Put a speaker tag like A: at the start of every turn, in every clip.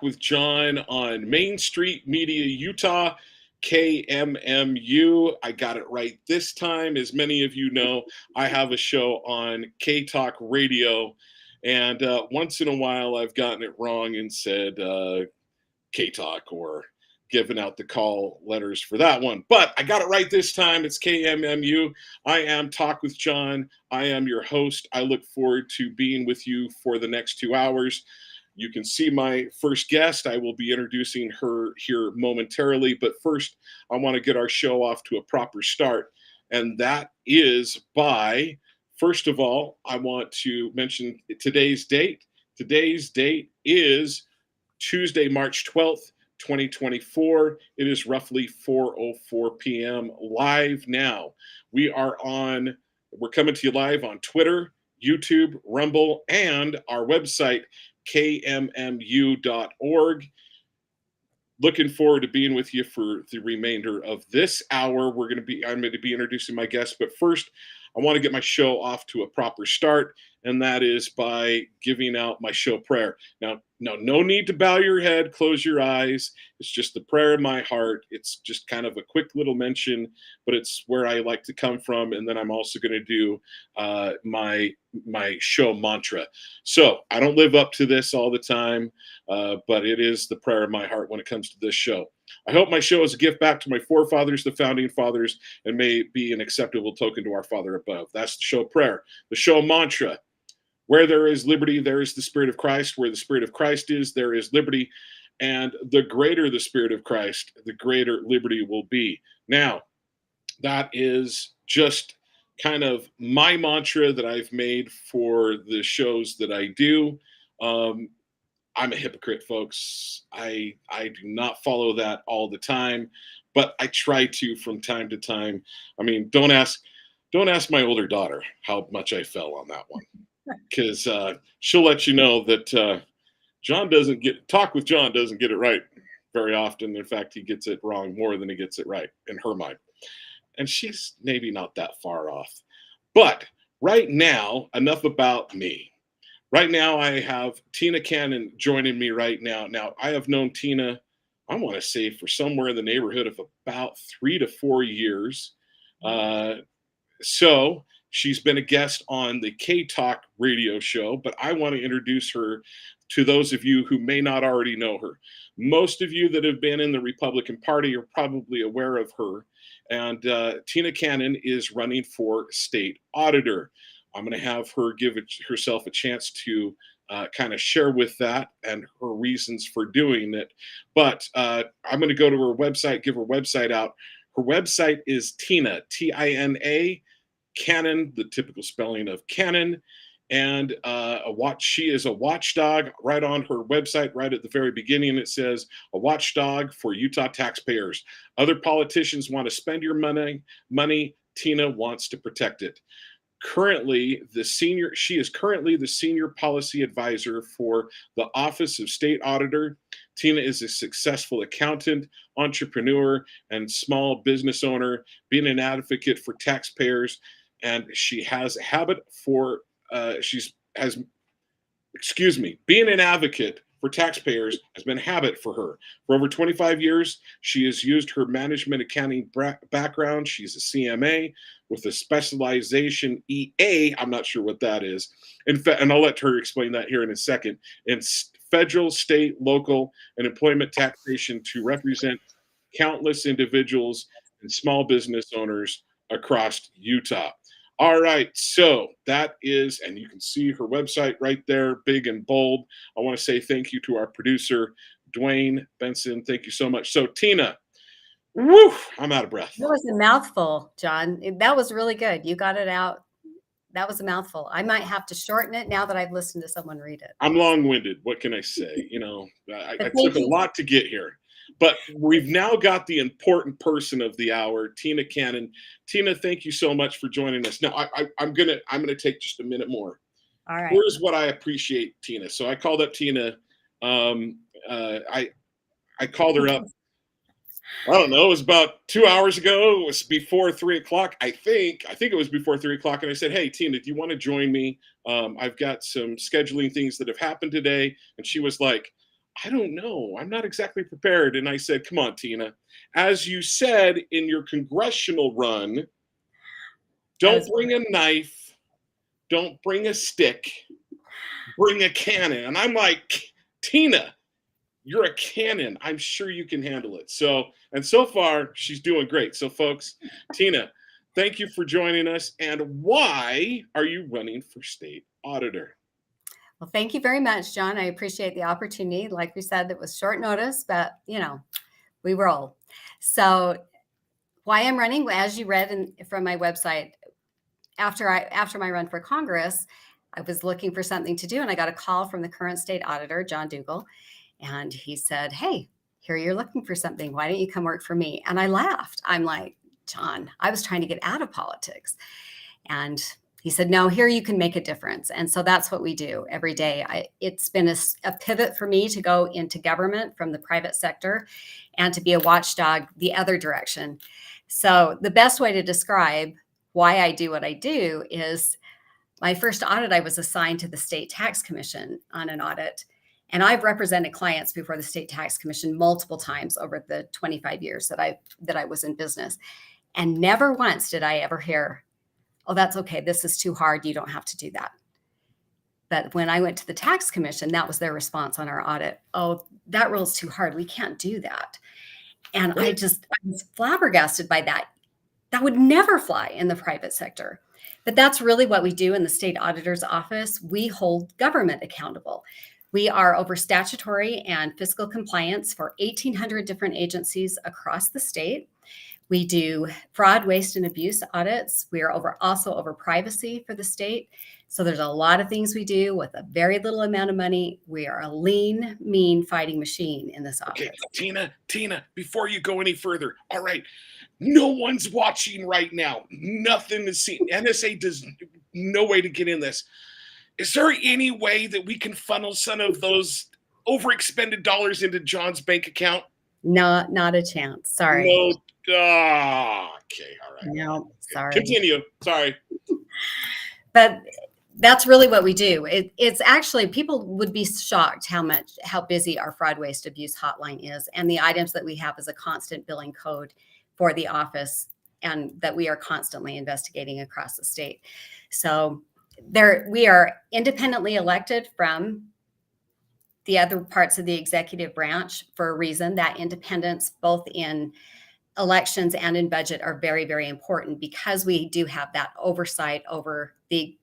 A: with John on Main Street Media, Utah, KMMU. I got it right this time. As many of you know, I have a show on K Talk Radio, and once in a while I've gotten it wrong and said K Talk or given out the call letters for that one. But I got it right this time. It's KMMU. I am Talk with John. I am your host. I look forward to being with you for the next 2 hours. You can see my first guest. I will be introducing her here momentarily. But first, I want to get our show off to a proper start. And that is by, first of all, I want to mention today's date. Today's date is Tuesday, March 12th, 2024. It is roughly 4:04 p.m. live now. We're coming to you live on Twitter, YouTube, Rumble, and our website, kmmu.org. Looking forward to being with you for the remainder of this hour. I'm going to be introducing my guests, but first I want to get my show off to a proper start, and that is by giving out my show prayer. Now, no need to bow your head, close your eyes. It's just the prayer in my heart. It's just kind of a quick little mention, but it's where I like to come from. And then I'm also going to do my show mantra. So I don't live up to this all the time, but it is the prayer in my heart when it comes to this show. I hope my show is a gift back to my forefathers, the founding fathers, and may be an acceptable token to our Father above. That's the show prayer. The show mantra: where there is liberty, there is the Spirit of Christ. Where the Spirit of Christ is, there is liberty. And the greater the Spirit of Christ, the greater liberty will be. Now, that is just kind of my mantra that I've made for the shows that I do. I'm a hypocrite, folks. I do not follow that all the time, but I try to from time to time. I mean, don't ask my older daughter how much I fell on that one, because she'll let you know that Talk with John doesn't get it right very often. In fact, he gets it wrong more than he gets it right in her mind. And she's maybe not that far off. But right now, enough about me. Right now, I have Tina Cannon joining me right now. Now, I have known Tina, I want to say, for somewhere in the neighborhood of about 3 to 4 years. So she's been a guest on the K Talk radio show, but I want to introduce her to those of you who may not already know her. Most of you that have been in the Republican Party are probably aware of her. And Tina Cannon is running for state auditor. I'm going to have her give herself a chance to kind of share with that and her reasons for doing it. But I'm going to go to her website, give her website out. Her website is Tina, Tina, Cannon, the typical spelling of Cannon. And she is a watchdog. Right on her website, right at the very beginning, it says, a watchdog for Utah taxpayers. Other politicians want to spend your money. Tina wants to protect it. She is currently the senior policy advisor for the Office of State Auditor. Tina is a successful accountant, entrepreneur, and small business owner, being an advocate for taxpayers. And she has a habit for being an advocate for taxpayers has been a habit for her. For over 25 years, she has used her management accounting background. She's a CMA with a specialization EA. I'm not sure what that is. In fact, and I'll let her explain that here in a second. In federal, state, local, and employment taxation to represent countless individuals and small business owners across Utah. All right, so that is, and you can see her website right there, big and bold. I want to say thank you to our producer, Dwayne Benson. Thank you so much. So, Tina, woo, I'm out of breath.
B: That was a mouthful, John. That was really good. You got it out. That was a mouthful. I might have to shorten it now that I've listened to someone read it.
A: I'm long-winded. What can I say? I took a lot to get here. But we've now got the important person of the hour, Tina Cannon. Tina, thank you so much for joining us. Now, I'm gonna take just a minute more.
B: All right.
A: Here's what I appreciate, Tina. So I called up Tina. I called her up. I don't know. It was about 2 hours ago. It was before 3 o'clock. I think it was before 3 o'clock. And I said, "Hey, Tina, do you want to join me? I've got some scheduling things that have happened today." And she was like, I don't know. I'm not exactly prepared. And I said, come on, Tina. As you said in your congressional run,
B: I
A: don't
B: was
A: bring a knife, don't bring a stick, bring a cannon. And I'm like, Tina, you're a cannon. I'm sure you can handle it. So, and so far, she's doing great. So, folks, Tina, thank you for joining us. And why are you running for state auditor?
B: Well, thank you very much, John. I appreciate the opportunity. Like we said, it was short notice, but we roll. So why I'm running, as you read from my website, after my run for Congress, I was looking for something to do, and I got a call from the current state auditor, John Dougal, and he said, "Hey, here you're looking for something. Why don't you come work for me?" And I laughed. I'm like, John, I was trying to get out of politics. And he said, "No, here you can make a difference." And so that's what we do every day. It's been a pivot for me to go into government from the private sector and to be a watchdog the other direction. So the best way to describe why I do what I do is my first audit, I was assigned to the State Tax Commission on an audit. And I've represented clients before the State Tax Commission multiple times over the 25 years that I was in business. And never once did I ever hear, "Oh, that's okay. This is too hard. You don't have to do that." But when I went to the tax commission, that was their response on our audit. "Oh, that rule's too hard. We can't do that." And I was flabbergasted by that. That would never fly in the private sector. But that's really what we do in the state auditor's office. We hold government accountable. We are over statutory and fiscal compliance for 1,800 different agencies across the state. We do fraud, waste, and abuse audits. We are also over privacy for the state. So there's a lot of things we do with a very little amount of money. We are a lean, mean fighting machine in this office.
A: Okay, Tina, before you go any further, all right, no one's watching right now. Nothing is seen. NSA does no way to get in this. Is there any way that we can funnel some of those overexpended dollars into John's bank account?
B: No, not a chance. Sorry.
A: No. Okay, all right.
B: No, sorry.
A: Continue. Sorry.
B: But that's really what we do. It's actually, people would be shocked how busy our fraud, waste, abuse hotline is, and the items that we have as a constant billing code for the office, and that we are constantly investigating across the state. So we are independently elected from the other parts of the executive branch for a reason. That independence, both in elections and in budget, are very, very important, because we do have that oversight over the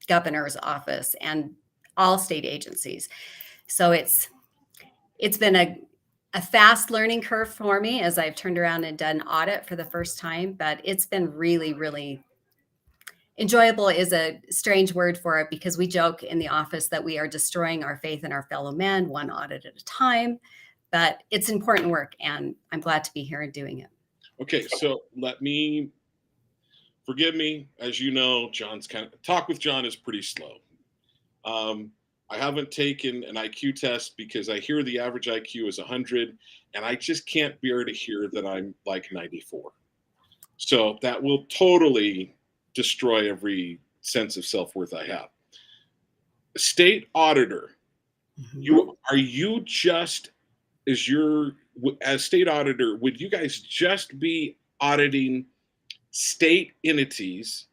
B: governor's office and all state agencies. So it's been a fast learning curve for me as I've turned around and done audit for the first time, but it's been really, really enjoyable is a strange word for it, because we joke in the office that we are destroying our faith in our fellow men, one audit at a time. But it's important work, and I'm glad to be here and doing it.
A: Okay, so forgive me. As you know, talk with John is pretty slow. I haven't taken an IQ test because I hear the average IQ is 100, and I just can't bear to hear that I'm like 94. So that will totally destroy every sense of self-worth I have. State auditor, as state auditor, would you guys just be auditing state entities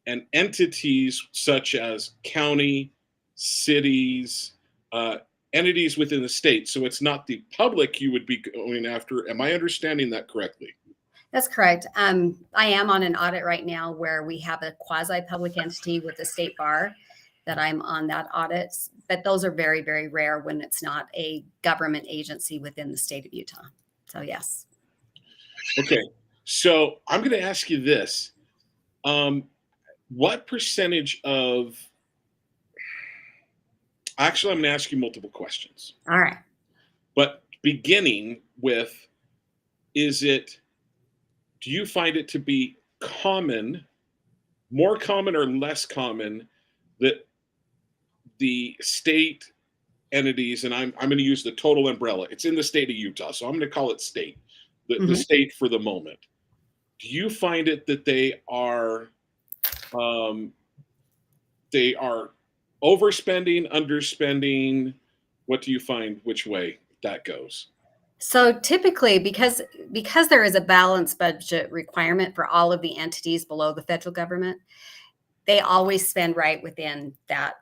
A: and entities such as county, cities, entities within the state? So it's not the public you would be going after. Am I understanding that correctly?
B: That's correct. I am on an audit right now where we have a quasi-public entity with the state bar that I'm on that audit, but those are very, very rare when it's not a government agency within the state of Utah. So yes.
A: Okay, so I'm going to ask you this. What percentage of, actually, I'm going to ask you multiple questions.
B: All right.
A: But beginning with, do you find it to be more common or less common, that the state entities, and I'm going to use the total umbrella, it's in the state of Utah, so I'm going to call it state, the state for the moment. Do you find it that they are overspending, underspending, what do you find which way that goes?
B: So typically, because there is a balanced budget requirement for all of the entities below the federal government, they always spend right within that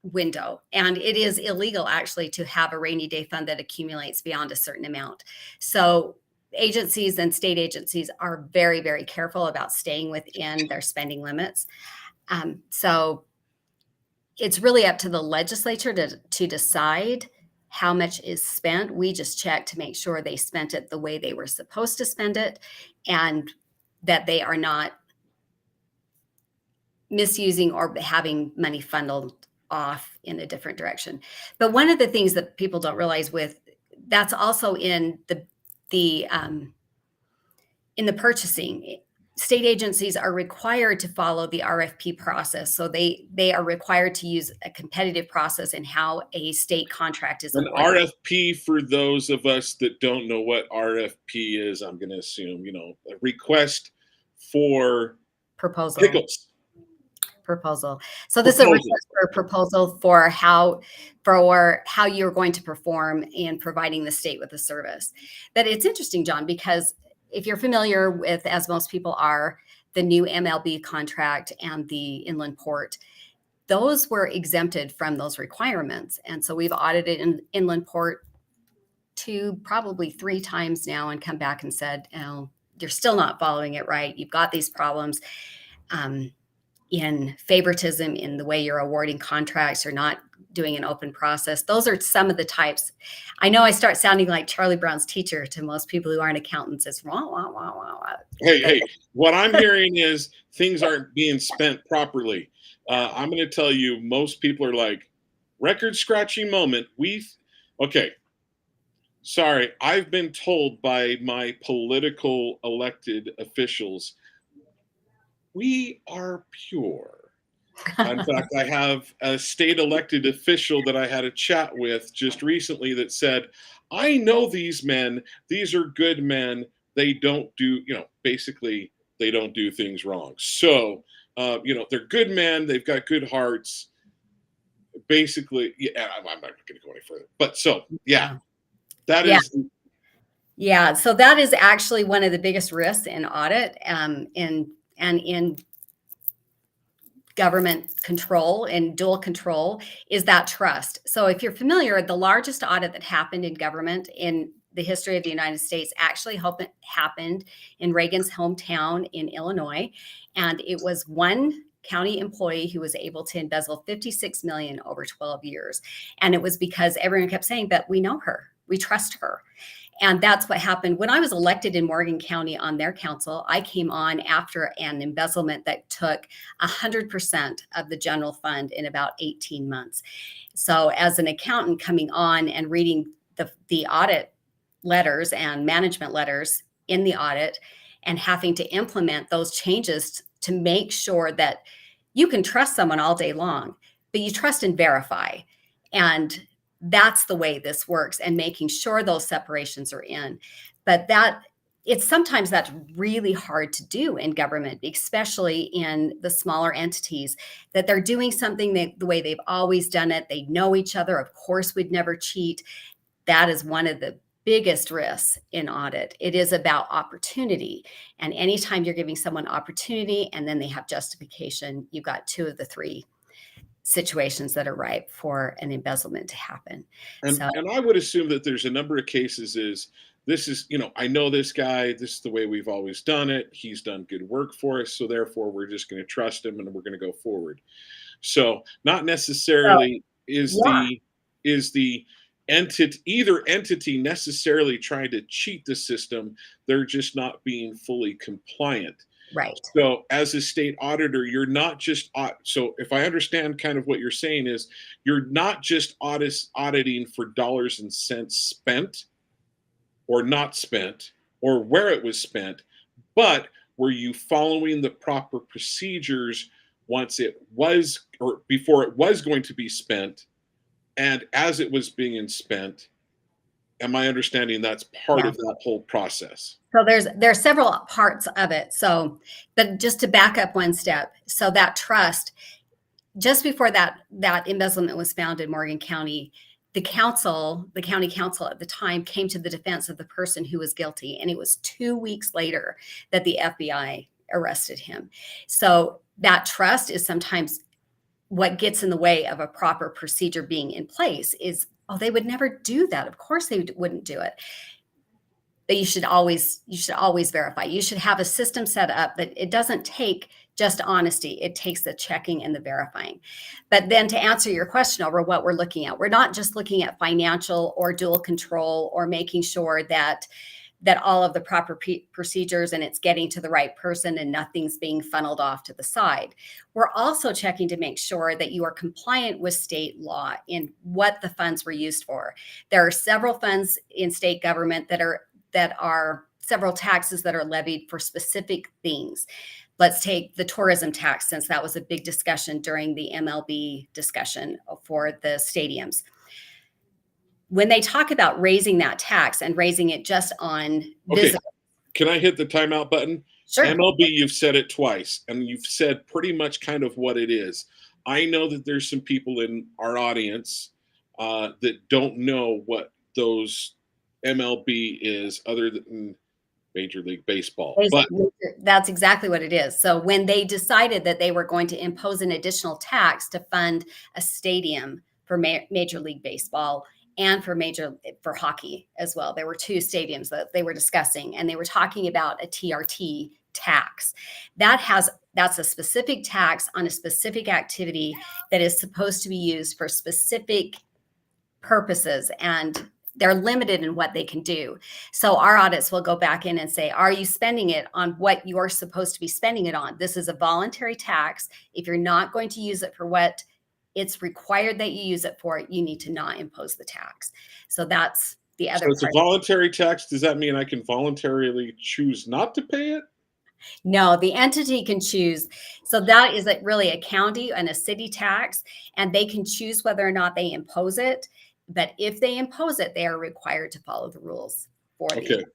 B: window. And it is illegal actually to have a rainy day fund that accumulates beyond a certain amount. So agencies and state agencies are very, very careful about staying within their spending limits. So it's really up to the legislature to decide how much is spent. We just check to make sure they spent it the way they were supposed to spend it, and that they are not misusing or having money funneled off in a different direction. But one of the things that people don't realize with that's also in the purchasing, state agencies are required to follow the RFP process. So they are required to use a competitive process in how a state contract is
A: An
B: awarded.
A: RFP, for those of us that don't know what RFP is, I'm going to assume, a request for
B: Proposal.
A: pickles.
B: Proposal. So this is a request for a proposal for how you're going to perform in providing the state with the service. But it's interesting, John, because if you're familiar with, as most people are, the new MLB contract and the inland port, those were exempted from those requirements. And so we've audited inland port probably 3 times now and come back and said, oh, you're still not following it right. You've got these problems. In favoritism in the way you're awarding contracts or not doing an open process. Those are some of the types. I know I start sounding like Charlie Brown's teacher to most people who aren't accountants. It's wah, wah, wah, wah, wah.
A: Hey, what I'm hearing is things aren't being spent properly. I'm going to tell you, most people are like, record scratching moment. Okay. Sorry, I've been told by my political elected officials, we are pure. In fact, I have a state elected official that I had a chat with just recently that said, I know these men, these are good men. They don't do, basically, they don't do things wrong. So, they're good men, they've got good hearts. Basically, yeah, I'm not going to go any further. But so, yeah, that
B: Yeah.
A: is.
B: Yeah, so that is actually one of the biggest risks in audit, in government control and dual control, is that trust. So if you're familiar, the largest audit that happened in government in the history of the United States actually happened in Reagan's hometown in Illinois. And it was one county employee who was able to embezzle 56 million over 12 years. And it was because everyone kept saying, but we know her, we trust her. And that's what happened. When I was elected in Morgan County on their council, I came on after an embezzlement that took 100% of the general fund in about 18 months. So as an accountant coming on and reading the audit letters and management letters in the audit and having to implement those changes to make sure that you can trust someone all day long, but you trust and verify. And that's the way this works, and making sure those separations are in. But sometimes that's really hard to do in government, especially in the smaller entities, that they're doing something the way they've always done it. They know each other. Of course, we'd never cheat. That is one of the biggest risks in audit. It is about opportunity. And anytime you're giving someone opportunity and then they have justification, you've got 2 of the 3 situations that are ripe for an embezzlement to happen.
A: And I would assume that there's a number of cases I know this guy, this is the way we've always done it. He's done good work for us. So therefore we're just going to trust him and we're going to go forward. So not necessarily is the either entity necessarily trying to cheat the system. They're just not being fully compliant.
B: Right.
A: So as a state auditor, you're not just, so if I understand kind of what you're saying is, you're not just auditing for dollars and cents spent or not spent or where it was spent, but were you following the proper procedures once it was, or before it was going to be spent, and as it was being spent? Am I understanding that's part of that whole process?
B: So there are several parts of it. So, but just to back up one step, so that trust, just before that embezzlement was found in Morgan County, the county council at the time came to the defense of the person who was guilty. And it was 2 weeks later that the FBI arrested him. So that trust is sometimes what gets in the way of a proper procedure being in place. Is, oh, they would never do that. Of course they wouldn't do it. But you should always verify. You should have a system set up that it doesn't take just honesty. It takes the checking and the verifying. But then to answer your question over what we're looking at, we're not just looking at financial or dual control or making sure that all of the proper procedures and it's getting to the right person and nothing's being funneled off to the side. We're also checking to make sure that you are compliant with state law in what the funds were used for. There are several funds in state government that are several taxes that are levied for specific things. Let's take the tourism tax, since that was a big discussion during the MLB discussion for the stadiums. When they talk about raising that tax and raising it just on visitors.
A: Can I hit the timeout button?
B: Sure.
A: MLB, you've said it twice, and you've said pretty much kind of what it is. I know that there's some people in our audience that don't know what those MLB is other than Major League Baseball. But
B: that's exactly what it is. So when they decided that they were going to impose an additional tax to fund a stadium for Major League Baseball and for hockey as well, there were two stadiums that they were discussing, and they were talking about a TRT tax. That's a specific tax on a specific activity that is supposed to be used for specific purposes, and they're limited in what they can do. So our audits will go back in and say, are you spending it on what you're supposed to be spending it on? This is a voluntary tax. If you're not going to use it for what it's required that you use it for, you need to not impose the tax. So that's the other part.
A: So it's a voluntary tax. Does that mean I can voluntarily choose not to pay it?
B: No, the entity can choose. So that is really a county and a city tax, and they can choose whether or not they impose it. But if they impose it, they are required to follow the rules for the.
A: Okay.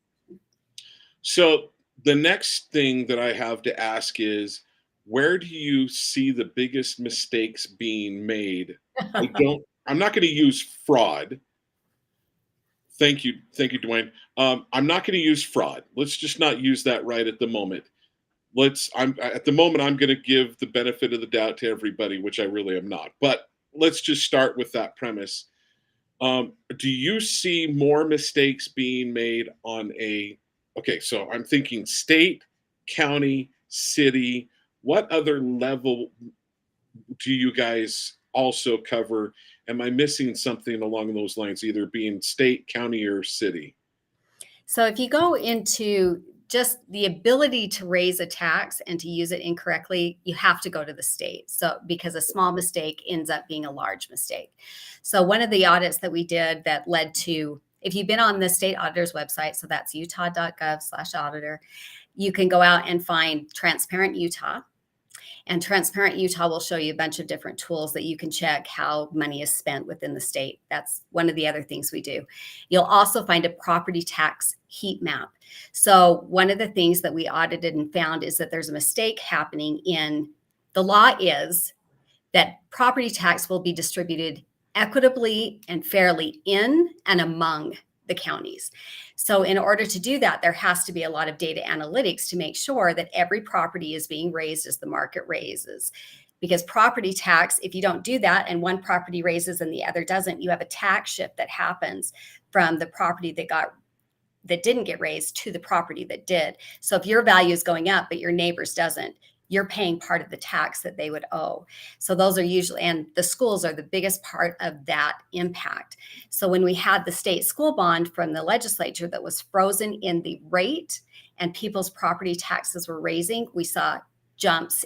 A: So the next thing that I have to ask is, where do you see the biggest mistakes being made? I'm not going to use fraud. Thank you, Dwayne. I'm not going to use fraud. Let's just not use that right at the moment. I'm going to give the benefit of the doubt to everybody, which I really am not. But let's just start with that premise. Do you see more mistakes being made on so I'm thinking state, county, city. What other level do you guys also cover? Am I missing something along those lines, either being state, county, or city?
B: So if you go into just the ability to raise a tax and to use it incorrectly, you have to go to the state. So because a small mistake ends up being a large mistake. So one of the audits that we did that led to, if you've been on the state auditor's website, so that's utah.gov/auditor, you can go out and find Transparent Utah. And Transparent Utah will show you a bunch of different tools that you can check how money is spent within the state. That's one of the other things we do. You'll also find a property tax heat map. So one of the things that we audited and found is that there's a mistake happening in the law is that property tax will be distributed equitably and fairly in and among the counties. So in order to do that, there has to be a lot of data analytics to make sure that every property is being raised as the market raises. Because property tax, if you don't do that and one property raises and the other doesn't, you have a tax shift that happens from the property that didn't get raised to the property that did. So if your value is going up, but your neighbor's doesn't, you're paying part of the tax that they would owe. So those are usually, and the schools are the biggest part of that impact. So when we had the state school bond from the legislature that was frozen in the rate and people's property taxes were raising, we saw jumps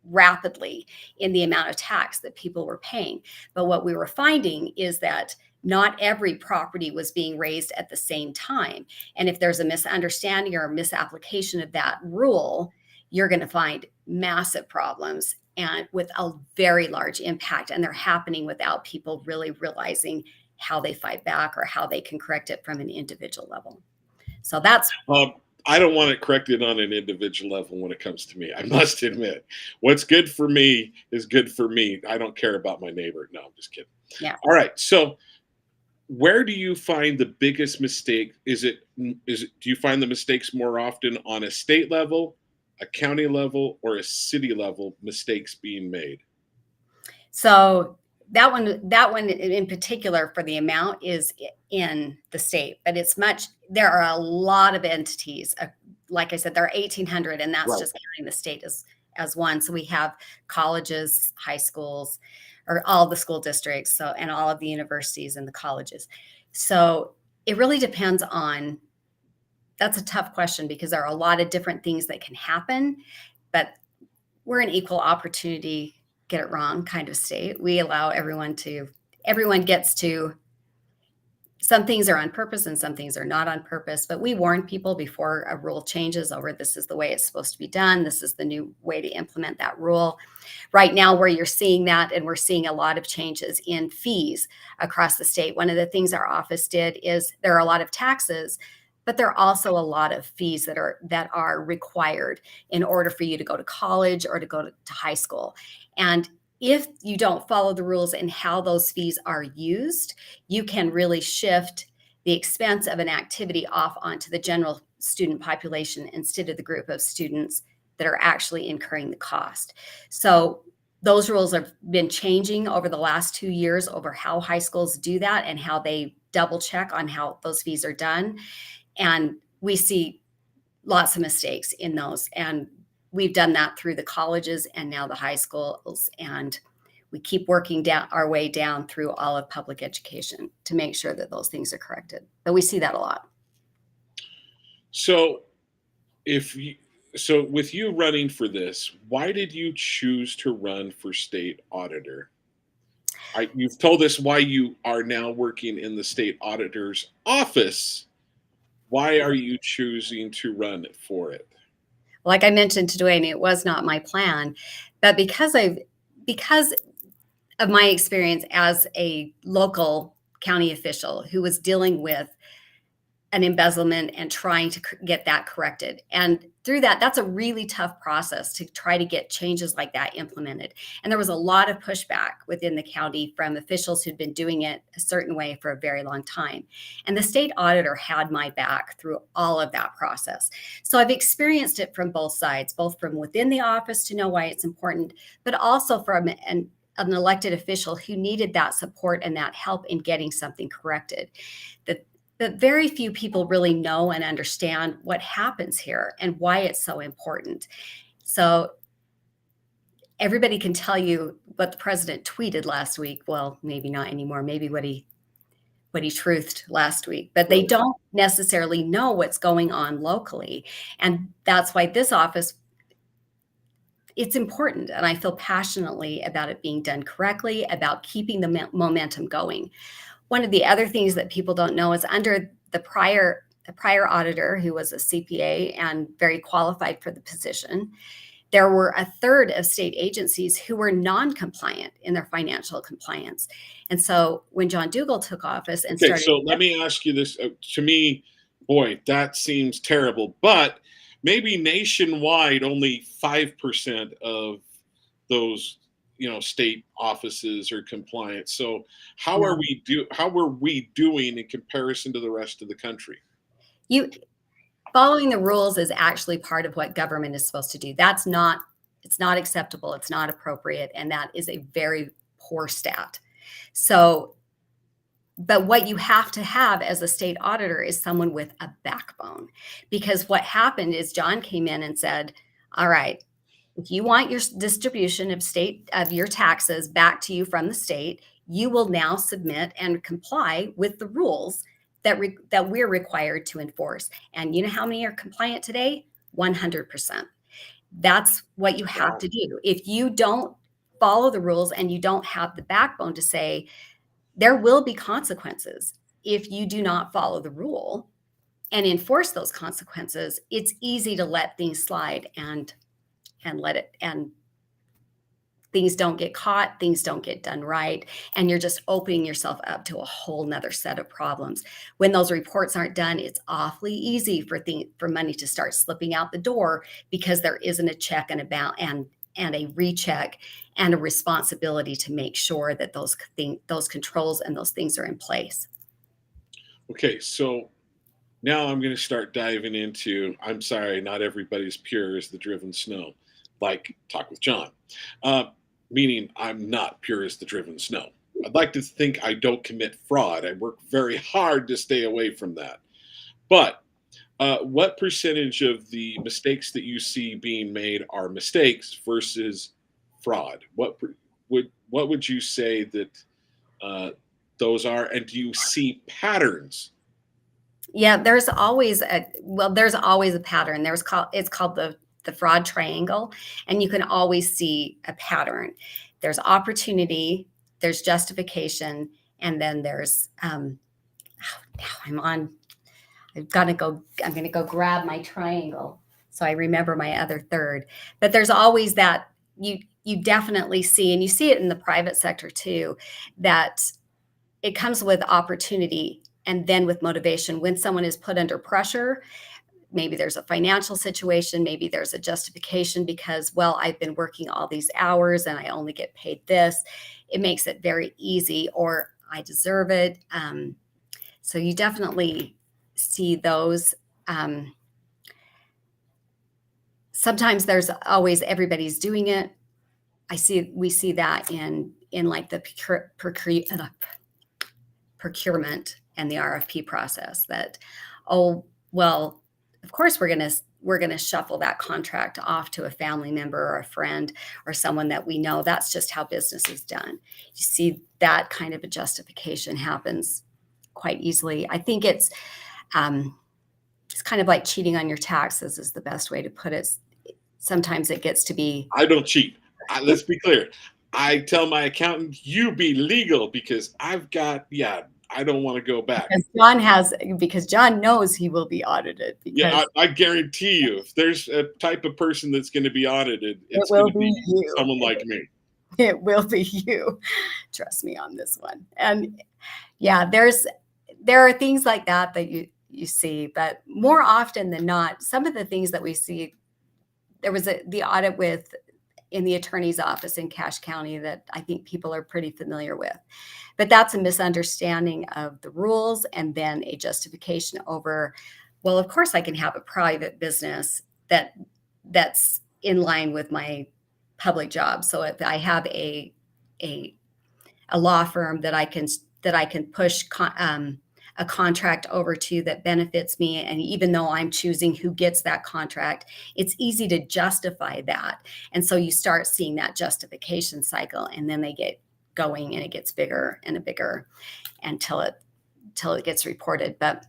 B: rapidly in the amount of tax that people were paying. But what we were finding is that not every property was being raised at the same time. And if there's a misunderstanding or a misapplication of that rule, you're going to find massive problems and with a very large impact. And they're happening without people really realizing how they fight back or how they can correct it from an individual level. So that's.
A: I don't want it corrected on an individual level when it comes to me. I must admit, what's good for me is good for me. I don't care about my neighbor. No, I'm just kidding.
B: Yeah.
A: All right. So where do you find the biggest mistake? Do you find the mistakes more often on a state level, a county level, or a city level mistakes being made?
B: So that one in particular for the amount is in the state, but there are a lot of entities. Like I said, there are 1,800, and that's
A: Right.
B: just counting the state as one. So we have colleges, high schools, or all the school districts, so and all of the universities and the colleges. So it really depends on. That's a tough question because there are a lot of different things that can happen, but we're an equal opportunity get it wrong kind of state. We allow everyone gets to, some things are on purpose and some things are not on purpose, but we warn people before a rule changes over this is the way it's supposed to be done. This is the new way to implement that rule. Right now, where you're seeing that, and we're seeing a lot of changes in fees across the state. One of the things our office did is there are a lot of taxes, but there are also a lot of fees that are required in order for you to go to college or to go to high school. And if you don't follow the rules and how those fees are used, you can really shift the expense of an activity off onto the general student population instead of the group of students that are actually incurring the cost. So those rules have been changing over the last 2 years over how high schools do that and how they double check on how those fees are done. And we see lots of mistakes in those. And we've done that through the colleges and now the high schools. And we keep working down our way down through all of public education to make sure that those things are corrected. But we see that a lot.
A: So, if you, so with you running for this, why did you choose to run for state auditor? You've told us why you are now working in the state auditor's office. Why are you choosing to run for it?
B: Like I mentioned to Dwayne, it was not my plan, but because of my experience as a local county official who was dealing with an embezzlement and trying to get that corrected. And through that, that's a really tough process to try to get changes like that implemented. And there was a lot of pushback within the county from officials who'd been doing it a certain way for a very long time. And the state auditor had my back through all of that process. So I've experienced it from both sides, both from within the office to know why it's important, but also from an elected official who needed that support and that help in getting something corrected. But very few people really know and understand what happens here and why it's so important. So everybody can tell you what the president tweeted last week. Well, maybe not anymore. Maybe what he truthed last week, but they
A: Right.
B: don't necessarily know what's going on locally. And that's why this office, it's important. And I feel passionately about it being done correctly, about keeping the momentum going. One of the other things that people don't know is under the prior auditor, who was a CPA and very qualified for the position, there were a third of state agencies who were non-compliant in their financial compliance. And so when John Dougal took office and
A: Okay,
B: started,
A: so let me ask you this. To me, boy, that seems terrible. But maybe nationwide, only 5% of those, state offices are compliant. So
B: no,
A: how are we doing in comparison to the rest of the country?
B: you following the rules is actually part of what government is supposed to do. It's not acceptable, it's not appropriate, and that is a very poor stat. So but what you have to have as a state auditor is someone with a backbone. Because what happened is John came in and said, all right, if you want your distribution of your taxes back to you from the state, you will now submit and comply with the rules that we're required to enforce. And you know how many are compliant today? 100%. That's what you have
A: Wow.
B: to do. If you don't follow the rules and you don't have the backbone to say, there will be consequences if you do not follow the rule and enforce those consequences. It's easy to let things slide and let it, and things don't get caught, things don't get done right, and you're just opening yourself up to a whole nother set of problems. When those reports aren't done, it's awfully easy for money to start slipping out the door because there isn't a check and and a recheck and a responsibility to make sure that those controls and those things are in place.
A: Okay, so now I'm going to start diving into. I'm sorry, not everybody's pure as the driven snow, like Talk with John. Uh, Meaning, I'm not pure as the driven snow. I'd like to think I don't commit fraud. I work very hard to stay away from that. But what percentage of the mistakes that you see being made are mistakes versus fraud? What would you say that uh, those are? And do you see patterns?
B: Yeah, there's always a pattern. It's called the fraud triangle, and you can always see a pattern. There's opportunity, there's justification, and then there's now I'm on. I've got to go. I'm going to go grab my triangle so I remember my other third. But there's always that you definitely see, and you see it in the private sector too, that it comes with opportunity and then with motivation. When someone is put under pressure, maybe there's a financial situation, maybe there's a justification because, well, I've been working all these hours and I only get paid this. It makes it very easy, or I deserve it. So you definitely see those. Um, Sometimes there's always everybody's doing it. We see that in like the procurement and the RFP process that, oh, well, of course we're going to shuffle that contract off to a family member or a friend or someone that we know. That's just how business is done. You see that kind of a justification happens quite easily. I think it's kind of like cheating on your taxes is the best way to put it. Sometimes it gets to be.
A: I don't cheat. Let's be clear. I tell my accountant, you be legal because I've got, yeah, I don't want to go back.
B: Because John knows he will be audited
A: Yeah,
B: because
A: I guarantee you, if there's a type of person that's going to be audited,
B: it
A: it's going
B: will
A: to be
B: be you.
A: someone like me.
B: It will be you. Trust me on this one. And yeah, there are things like that that you see, but more often than not, some of the things that we see, there was the audit with in the attorney's office in Cache County that I think people are pretty familiar with. But that's a misunderstanding of the rules and then a justification over, well, of course I can have a private business that's in line with my public job. So if I have a, a law firm that I can push a contract over to that benefits me, and even though I'm choosing who gets that contract, it's easy to justify that. And so you start seeing that justification cycle, and then they get going, and it gets bigger and bigger until it gets reported. But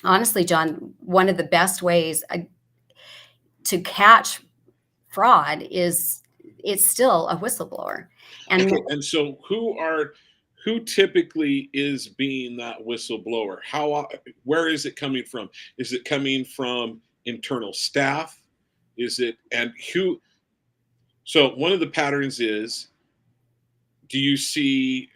B: honestly, John, one of the best ways to catch fraud is it's still a whistleblower. And
A: Okay, and so who typically is being that whistleblower? Where is it coming from? Is it coming from internal staff? Is it and who? So one of the patterns is, do you see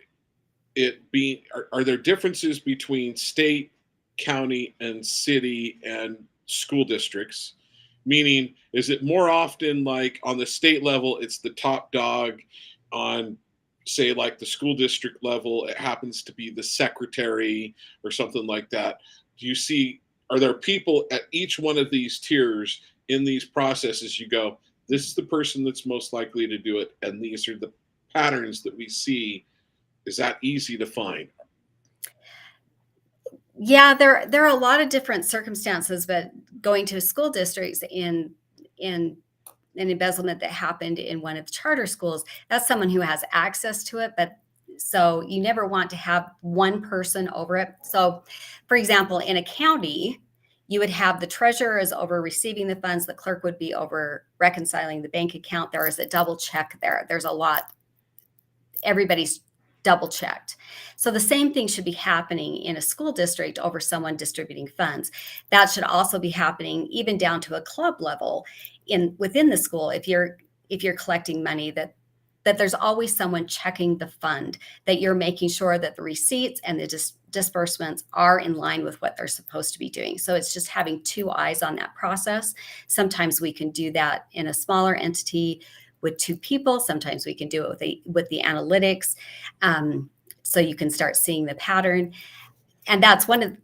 A: it being? Are there differences between state, county, and city and school districts? Meaning, is it more often like on the state level, it's the top dog? On, say, like the school district level, it happens to be the secretary or something like that. Do you see, are there people at each one of these tiers in these processes? You go, this is the person that's most likely to do it, and these are the patterns that we see. Is that easy to find?
B: yeah, there are a lot of different circumstances, but going to school districts in an embezzlement that happened in one of the charter schools, that's someone who has access to it, but so you never want to have one person over it. So, for example, in a county, you would have the treasurer is over receiving the funds, the clerk would be over reconciling the bank account. There is a double check there. There's a lot, everybody's double checked. So the same thing should be happening in a school district over someone distributing funds. That should also be happening even down to a club level within the school. If you're collecting money, that there's always someone checking the fund, that you're making sure that the receipts and the disbursements are in line with what they're supposed to be doing. So it's just having two eyes on that process. Sometimes we can do that in a smaller entity with two people. Sometimes we can do it with the analytics. So you can start seeing the pattern. and that's one of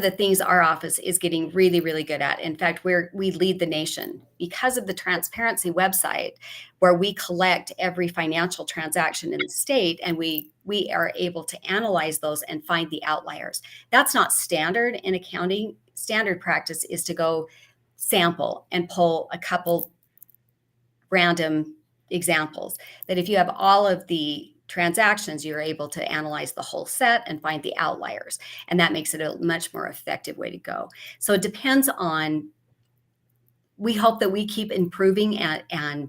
B: the things our office is getting really, really good at. In fact, we lead the nation because of the transparency website, where we collect every financial transaction in the state, and we are able to analyze those and find the outliers. That's not standard in accounting. Standard practice is to go sample and pull a couple random examples. But if you have all of the transactions, you're able to analyze the whole set and find the outliers. And that makes it a much more effective way to go. So it depends on, we hope that we keep improving, and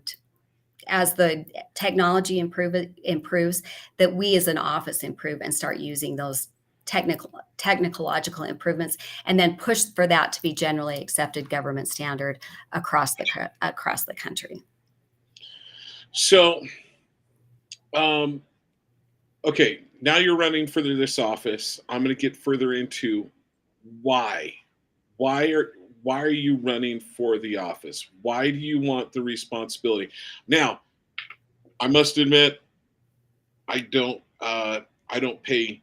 B: as the technology improves, that we as an office improve and start using those technological improvements, and then push for that to be generally accepted government standard across the country.
A: So, okay, now you're running for this office. I'm going to get further into why. Why are you running for the office? Why do you want the responsibility? Now, I must admit, I don't pay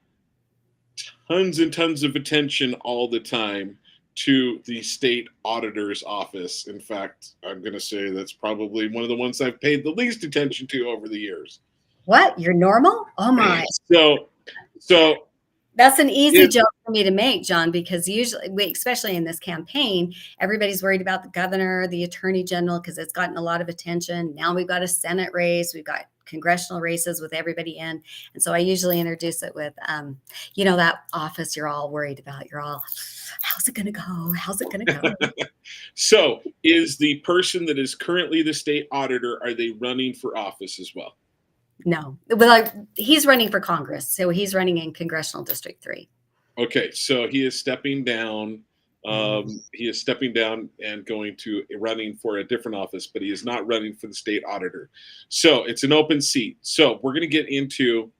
A: tons and tons of attention all the time to the state auditor's office. In fact, I'm going to say that's probably one of the ones I've paid the least attention to over the years.
B: What? You're normal? Oh my.
A: So
B: that's an easy joke for me to make, John, because usually, especially in this campaign, everybody's worried about the governor, the attorney general, because it's gotten a lot of attention. Now we've got a Senate race, we've got congressional races with everybody in. And so I usually introduce it with, that office you're all worried about. You're all, how's it going to go? How's it going to go?
A: So is the person that is currently the state auditor, are they running for office as well?
B: No, well, he's running for Congress, so he's running in Congressional District 3.
A: Okay, so he is stepping down. He is stepping down and going to running for a different office, but he is not running for the state auditor. So it's an open seat. So we're going to get into.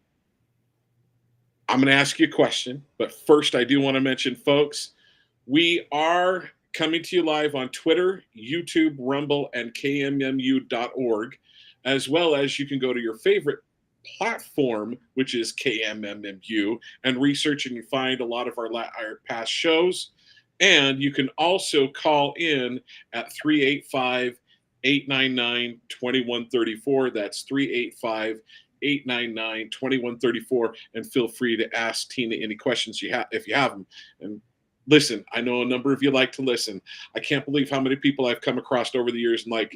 A: I'm going to ask you a question, but first I do want to mention, folks, we are coming to you live on Twitter, YouTube, Rumble, and KMMU.org. As well as you can go to your favorite platform, which is KMMU, and research, and you find a lot of our past shows. And you can also call in at 385-899-2134. That's 385-899-2134. And feel free to ask Tina any questions you have, if you have them. And listen, I know a number of you like to listen. I can't believe how many people I've come across over the years, and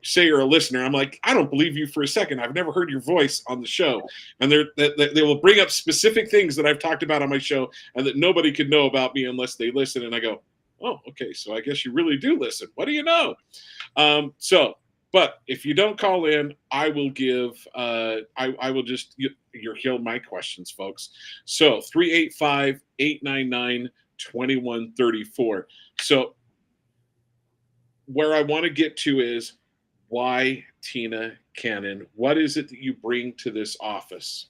A: say you're a listener. I'm like, I don't believe you for a second. I've never heard your voice on the show. And they will bring up specific things that I've talked about on my show and that nobody could know about me unless they listen. And I go, oh, okay, so I guess you really do listen. What do you know? But if you don't call in, I will give, I will just, you're hearing my questions, folks. So 385-899-2134. So where I want to get to is, why Tina Cannon? What is it that you bring to this office?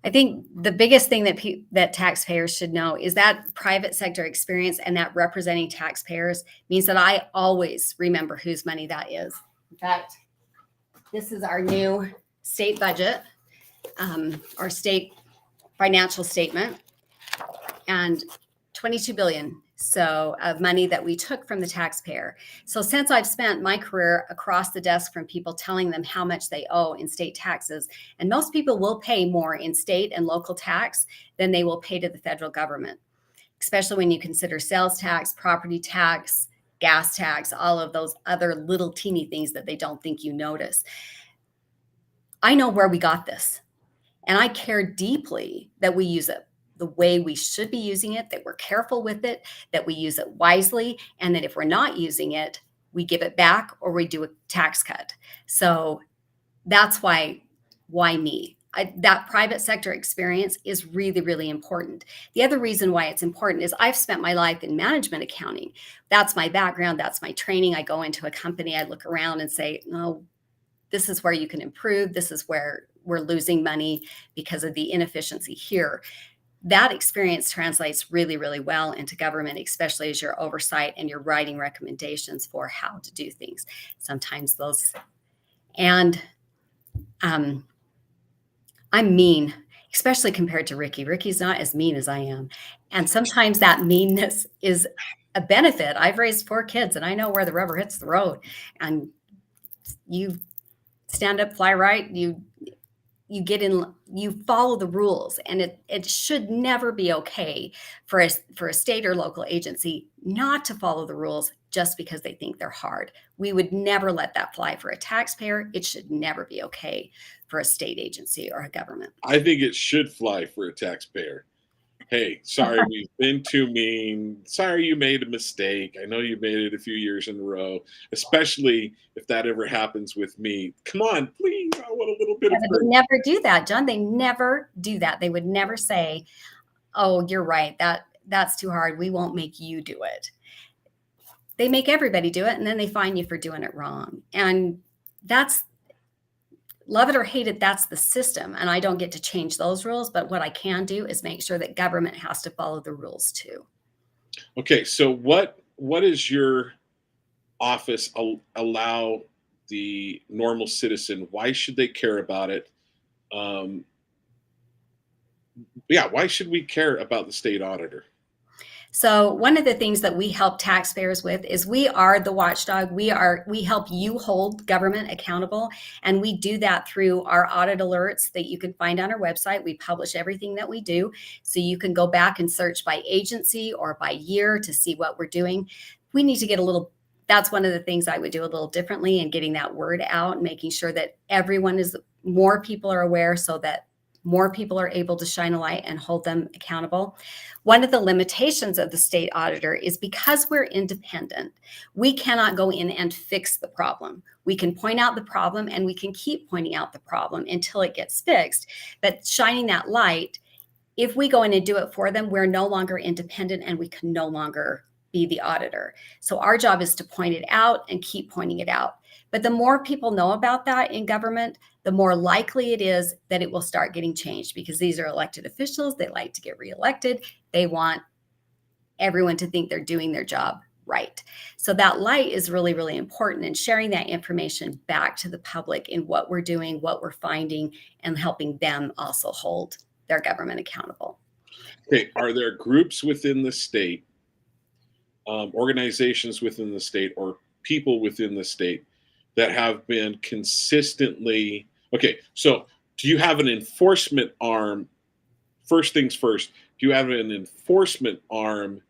B: I think the biggest thing that taxpayers should know is that private sector experience, and that representing taxpayers means that I always remember whose money that is. In fact, this is our new state budget, our state financial statement, and $22 billion of money that we took from the taxpayer. So since I've spent my career across the desk from people telling them how much they owe in state taxes, and most people will pay more in state and local tax than they will pay to the federal government, especially when you consider sales tax, property tax, gas tax, all of those other little teeny things that they don't think you notice. I know where we got this, and I care deeply that we use it the way we should be using it, that we're careful with it, that we use it wisely, and that if we're not using it, we give it back or we do a tax cut. So that's why me. That private sector experience is really, really important. The other reason why it's important is I've spent my life in management accounting. That's my background. That's my training. I go into a company, I look around and say, no, this is where you can improve. This is where we're losing money because of the inefficiency here. That experience translates really, really well into government, especially as your oversight and you're writing recommendations for how to do things. Sometimes those, and I'm mean. especially compared to Ricky. Ricky's not as mean as I am. And sometimes that meanness is a benefit. I've raised 4 kids and I know where the rubber hits the road. And you stand up, fly right, you get in, you follow the rules, and it should never be okay for a state or local agency not to follow the rules just because they think they're hard. We would never let that fly for a taxpayer. It should never be okay for a state agency or a government.
A: I think it should fly for a taxpayer. Hey, sorry, we've been too mean. Sorry you made a mistake. I know you made it a few years in a row, especially if that ever happens with me. Come on, please. I want a little bit
B: Yeah,
A: of
B: they
A: grace.
B: never do that, John. They never do that. They would never say, "Oh, you're right. That's too hard. We won't make you do it." They make everybody do it, and then they fine you for doing it wrong. And that's, love it or hate it, that's the system. And I don't get to change those rules. But what I can do is make sure that government has to follow the rules too.
A: Okay, so what is your office allow the normal citizen? Why should they care about it? Um, yeah, why should we care about the state auditor?
B: So one of the things that we help taxpayers with is we are the watchdog. We help you hold government accountable, and we do that through our audit alerts that you can find on our website. We publish everything that we do, so you can go back and search by agency or by year to see what we're doing. We need to get a little, that's one of the things I would do a little differently in getting that word out and making sure that more people are aware, so that more people are able to shine a light and hold them accountable. One of the limitations of the state auditor is because we're independent, we cannot go in and fix the problem. We can point out the problem and we can keep pointing out the problem until it gets fixed. But shining that light, if we go in and do it for them, we're no longer independent and we can no longer be the auditor. So our job is to point it out and keep pointing it out. But the more people know about that in government, the more likely it is that it will start getting changed, because these are elected officials. They like to get reelected. They want everyone to think they're doing their job right. So that light is really, really important, and sharing that information back to the public in what we're doing, what we're finding, and helping them also hold their government accountable.
A: Okay, are there groups within the state, organizations within the state, or people within the state that have been consistently okay? So, do you have an enforcement arm? First things first, do you have an enforcement arm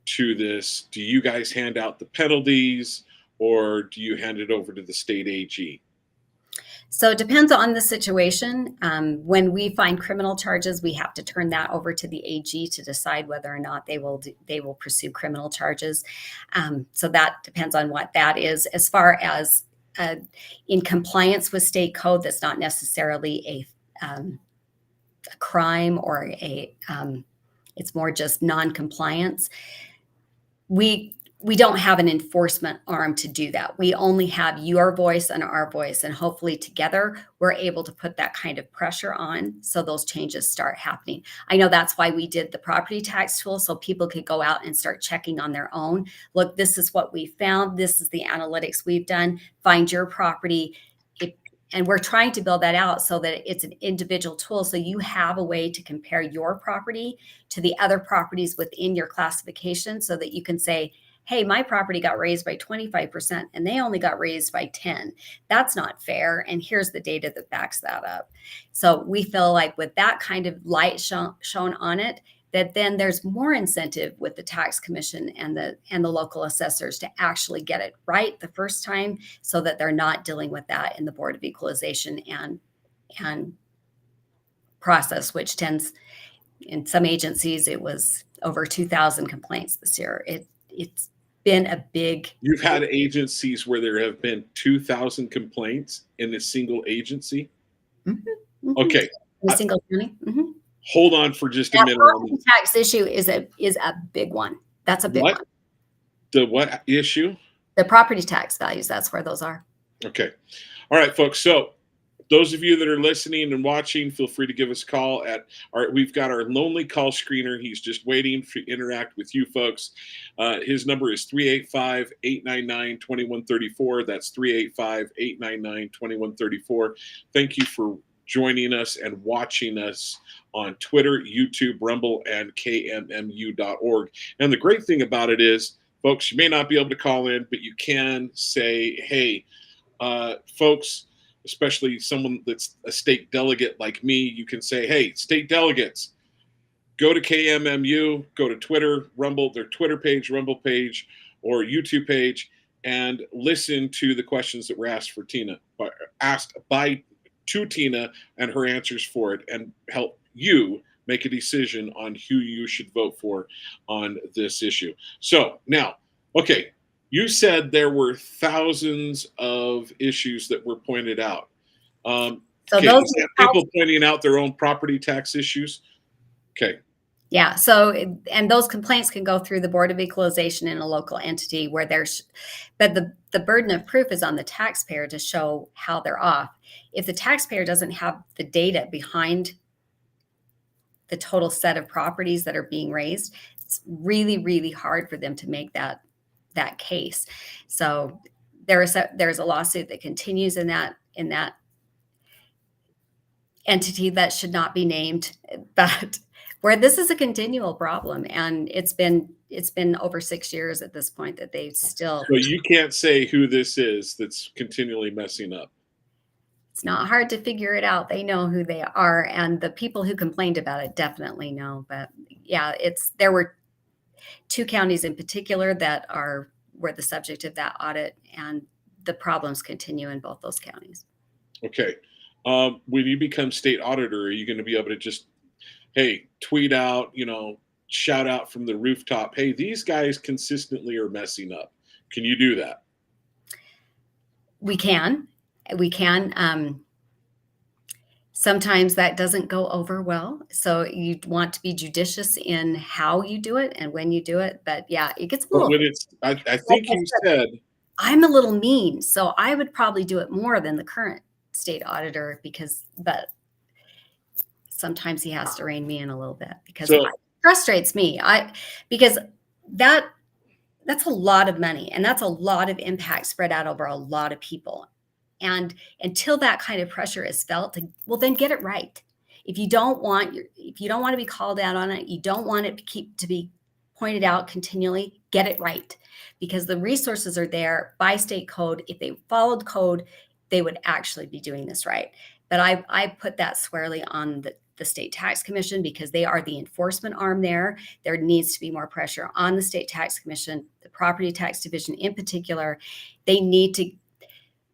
A: to this? Do you guys hand out the penalties, or do you hand it over to the state AG?
B: So it depends on the situation. When we find criminal charges, we have to turn that over to the AG to decide whether or not they will pursue criminal charges. So that depends on what that is. As far as in compliance with state code, that's not necessarily a crime or it's more just non-compliance. We don't have an enforcement arm to do that. We only have your voice and our voice, and hopefully together we're able to put that kind of pressure on so those changes start happening. I know that's why we did the property tax tool, so people could go out and start checking on their own. Look, this is what we found. This is the analytics we've done. Find your property. And we're trying to build that out so that it's an individual tool, so you have a way to compare your property to the other properties within your classification, so that you can say, hey, my property got raised by 25% and they only got raised by 10. That's not fair. And here's the data that backs that up. So we feel like with that kind of light shown on it, that then there's more incentive with the tax commission and the local assessors to actually get it right the first time, so that they're not dealing with that in the Board of Equalization and process, which tends, in some agencies, it was over 2,000 complaints this year. It's been a big.
A: You've had agencies where there have been 2,000 complaints in a single agency?
B: Mm-hmm.
A: Okay.
B: In a single county? Mm-hmm.
A: Hold on for just a
B: That
A: minute.
B: property tax issue is a big one. That's a big one.
A: The what issue?
B: The property tax values, that's where those are.
A: Okay. All right, folks. So those of you that are listening and watching, feel free to give us a call we've got our lonely call screener. He's just waiting to interact with you folks. His number is 385-899-2134. That's 385-899-2134. Thank you for joining us and watching us on Twitter, YouTube, Rumble, and KMMU.org. And the great thing about it is, folks, you may not be able to call in, but you can say, hey, folks, especially someone that's a state delegate like me, you can say, hey, state delegates, go to KMMU, go to Twitter, Rumble, their Twitter page, Rumble page, or YouTube page, and listen to the questions that were asked to Tina and her answers for it, and help you make a decision on who you should vote for on this issue. So now, okay, you said there were thousands of issues that were pointed out.
B: So
A: okay,
B: those
A: is that people pointing out their own property tax issues? Okay.
B: Yeah. So, and those complaints can go through the Board of Equalization in a local entity where but the burden of proof is on the taxpayer to show how they're off. If the taxpayer doesn't have the data behind the total set of properties that are being raised, it's really, really hard for them to make that case. So there's a lawsuit that continues in that entity that should not be named, but where this is a continual problem, and it's been over 6 years at this point that they still.
A: So you can't say who this is that's continually messing up.
B: It's not hard to figure it out. They know who they are, and the people who complained about it definitely know. But yeah, there were 2 counties in particular that were the subject of that audit, and the problems continue in both those counties.
A: Okay. When you become state auditor, are you going to be able to just, hey, tweet out, shout out from the rooftop, hey, these guys consistently are messing up? Can you do that?
B: We can. Sometimes that doesn't go over well. So you want to be judicious in how you do it and when you do it. But yeah, it gets a little.
A: But when I think you said.
B: I'm a little mean, so I would probably do it more than the current state auditor but sometimes he has to rein me in a little bit because it frustrates me. Because that's a lot of money, and that's a lot of impact spread out over a lot of people. And until that kind of pressure is felt, well, then get it right. If you don't want to be called out on it, you don't want it to be pointed out continually, get it right. Because the resources are there by state code. If they followed code, they would actually be doing this right. But I put that squarely on the State Tax Commission because they are the enforcement arm there. There needs to be more pressure on the State Tax Commission, the Property Tax Division in particular.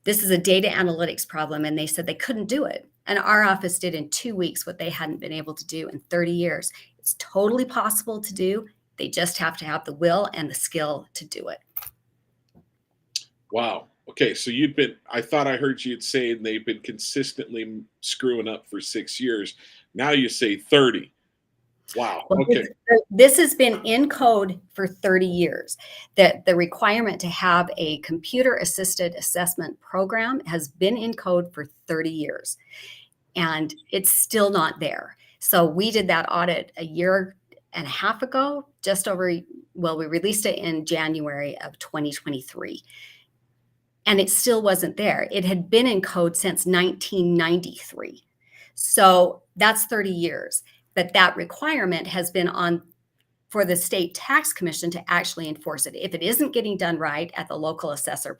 B: This is a data analytics problem, and they said they couldn't do it. And our office did in 2 weeks what they hadn't been able to do in 30 years. It's totally possible to do. They just have to have the will and the skill to do it.
A: Wow. Okay, so I thought I heard you say they've been consistently screwing up for 6 years. Now you say 30. Wow. Okay.
B: This has been in code for 30 years. That the requirement to have a computer-assisted assessment program has been in code for 30 years, and it's still not there. So we did that audit a year and a half ago, we released it in January of 2023. And it still wasn't there. It had been in code since 1993. So that's 30 years. But that requirement has been on for the State Tax Commission to actually enforce it. If it isn't getting done right at the local assessor,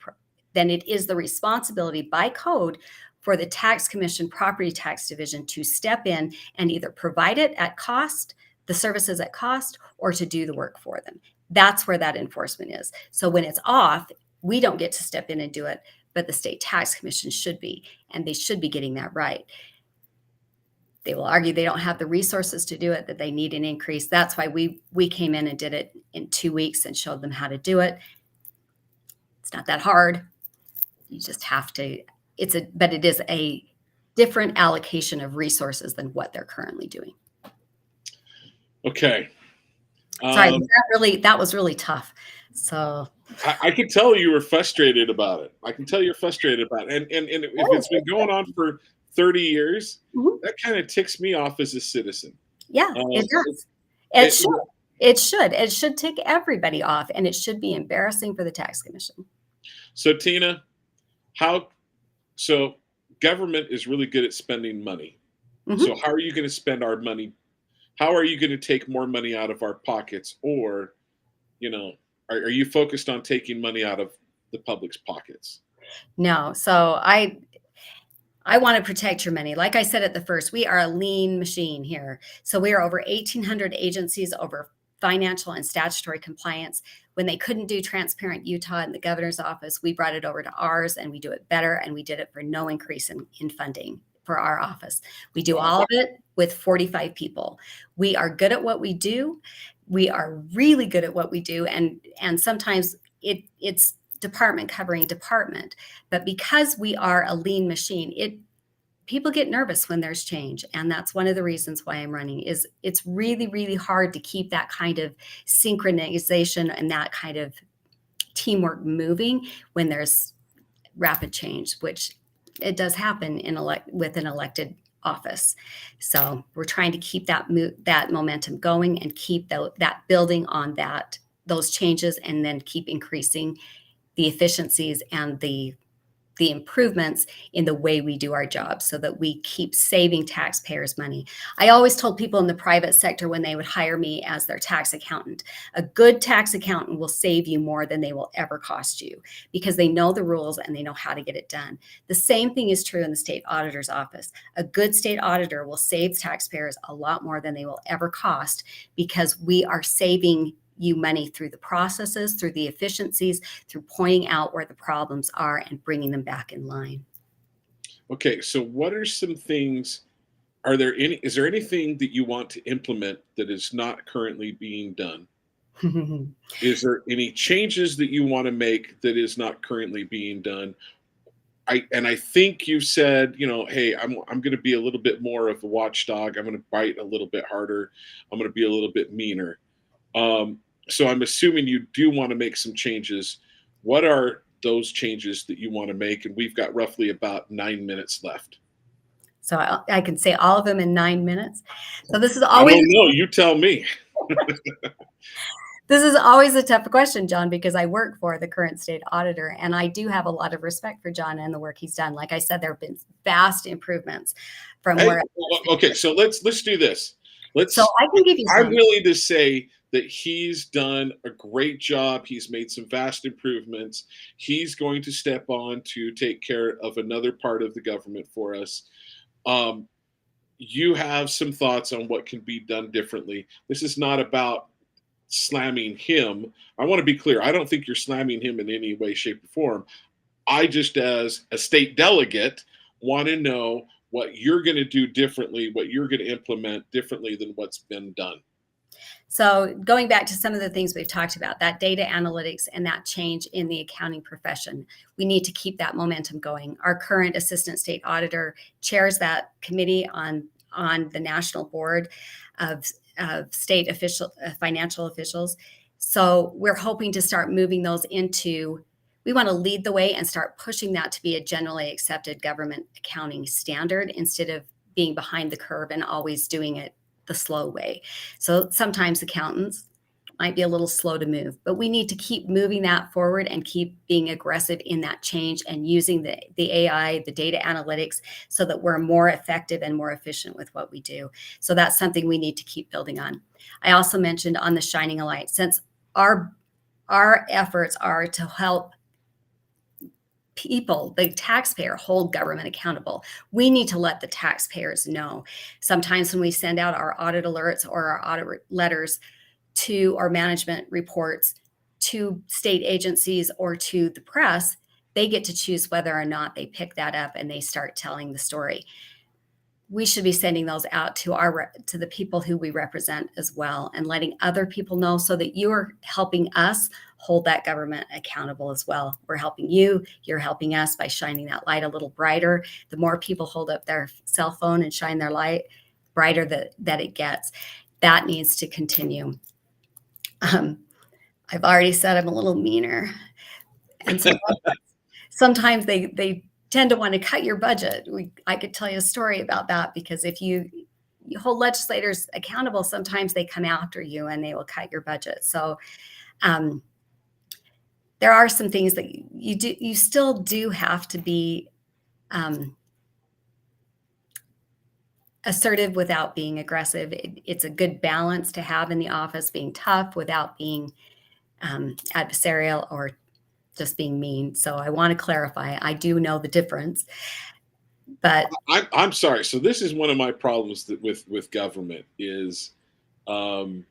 B: then it is the responsibility by code for the Tax Commission Property Tax Division to step in and either provide it at cost, the services at cost, or to do the work for them. That's where that enforcement is. So when it's off, we don't get to step in and do it, but the State Tax Commission should be, and they should be getting that right. They will argue they don't have the resources to do it, that they need an increase. That's why we came in and did it in 2 weeks and showed them how to do it. It's not that hard. You just have to, but it is a different allocation of resources than what they're currently doing.
A: Okay.
B: Sorry, that was really tough. So
A: I could tell you were frustrated about it. I can tell you're frustrated about it. And if it's been going on for 30 years, that kind of ticks me off as a citizen.
B: Yeah, it does. It should tick everybody off, and it should be embarrassing for the tax commission.
A: So Tina, government is really good at spending money. So
B: Mhm.
A: how are you going to spend our money? How are you going to take more money out of our pockets? Or, you know, are you focused on taking money out of the public's pockets?
B: No. So I want to protect your money. Like I said at the first, we are a lean machine here. So we are over 1,800 agencies over financial and statutory compliance. When they couldn't do Transparent Utah in the governor's office, we brought it over to ours and we do it better. And we did it for no increase in funding for our office. We do
A: Wow.
B: all of it with 45 people. We are good at what we do. We are really good at what we do. And sometimes it's department covering department. But because we are a lean machine, people get nervous when there's change, and that's one of the reasons why I'm running. Is it's really, really hard to keep that kind of synchronization and that kind of teamwork moving when there's rapid change, which it does happen with an elected office. So we're trying to keep that momentum going and keep that building on those changes, and then keep increasing the efficiencies and the improvements in the way we do our job so that we keep saving taxpayers money. I always told people in the private sector when they would hire me as their tax accountant, a good tax accountant will save you more than they will ever cost you, because they know the rules and they know how to get it done. The same thing is true in the state auditor's office. A good state auditor will save taxpayers a lot more than they will ever cost, because we are saving you money through the processes, through the efficiencies, through pointing out where the problems are and bringing them back in line.
A: Okay, so what are some things, is there anything that you want to implement that is not currently being done? Is there any changes that you want to make that is not currently being done? I think you said, hey, I'm going to be a little bit more of a watchdog. I'm going to bite a little bit harder. I'm going to be a little bit meaner. Um, so I'm assuming you do want to make some changes. What are those changes that you want to make? And we've got roughly about 9 minutes left.
B: So I can say all of them in 9 minutes. So this is
A: I
B: always
A: don't know. You tell me.
B: this is always a tough question, John, because I work for the current state auditor, and I do have a lot of respect for John and the work he's done. Like I said, there have been vast improvements from
A: Hey,
B: where.
A: okay, so let's do this.
B: So
A: Let's.
B: I can give you
A: I'm
B: some.
A: willing to say that he's done a great job. He's made some vast improvements. He's going to step on to take care of another part of the government for us. Um, you have some thoughts on what can be done differently. This is not about slamming him. I want to be clear. I don't think you're slamming him in any way, shape, or form. I just, as a state delegate, want to know what you're going to do differently, what you're going to implement differently than what's been done.
B: So going back to some of the things we've talked about, that data analytics and that change in the accounting profession, we need to keep that momentum going. Our current assistant state auditor chairs that committee on the national board of state financial officials. So we're hoping to start moving those into. We want to lead the way and start pushing that to be a generally accepted government accounting standard, instead of being behind the curve and always doing it the slow way. So sometimes accountants might be a little slow to move, but we need to keep moving that forward and keep being aggressive in that change and using the AI, the data analytics, so that we're more effective and more efficient with what we do. So that's something we need to keep building on. I also mentioned on the shining a light, since our efforts are to help people, the taxpayer, hold government accountable. We need to let the taxpayers know. Sometimes when we send out our audit alerts or our audit letters to our management reports to state agencies or to the press, they get to choose whether or not they pick that up and they start telling the story. We should be sending those out to the people who we represent as well, and letting other people know, so that you're helping us hold that government accountable as well. We're helping you, you're helping us by shining that light a little brighter. The more people hold up their cell phone and shine their light brighter that it gets. That needs to continue. I've already said I'm a little meaner, and so sometimes they tend to want to cut your budget. I could tell you a story about that, because if you hold legislators accountable, sometimes they come after you and they will cut your budget. So there are some things that you still do have to be assertive without being aggressive. It's a good balance to have in the office, being tough without being adversarial or just being mean. So I want to clarify, I do know the difference, but
A: I'm sorry. So this is one of my problems with government is, um,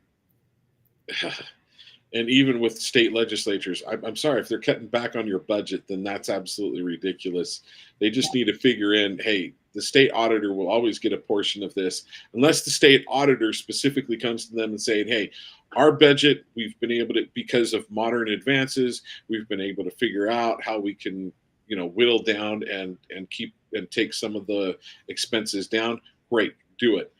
A: and even with state legislatures, I'm sorry if they're cutting back on your budget, then that's absolutely ridiculous. They just need to figure in, hey, the state auditor will always get a portion of this, unless the state auditor specifically comes to them and saying, hey, our budget, we've been able to, because of modern advances, we've been able to figure out how we can, whittle down and keep and take some of the expenses down. Great, do it.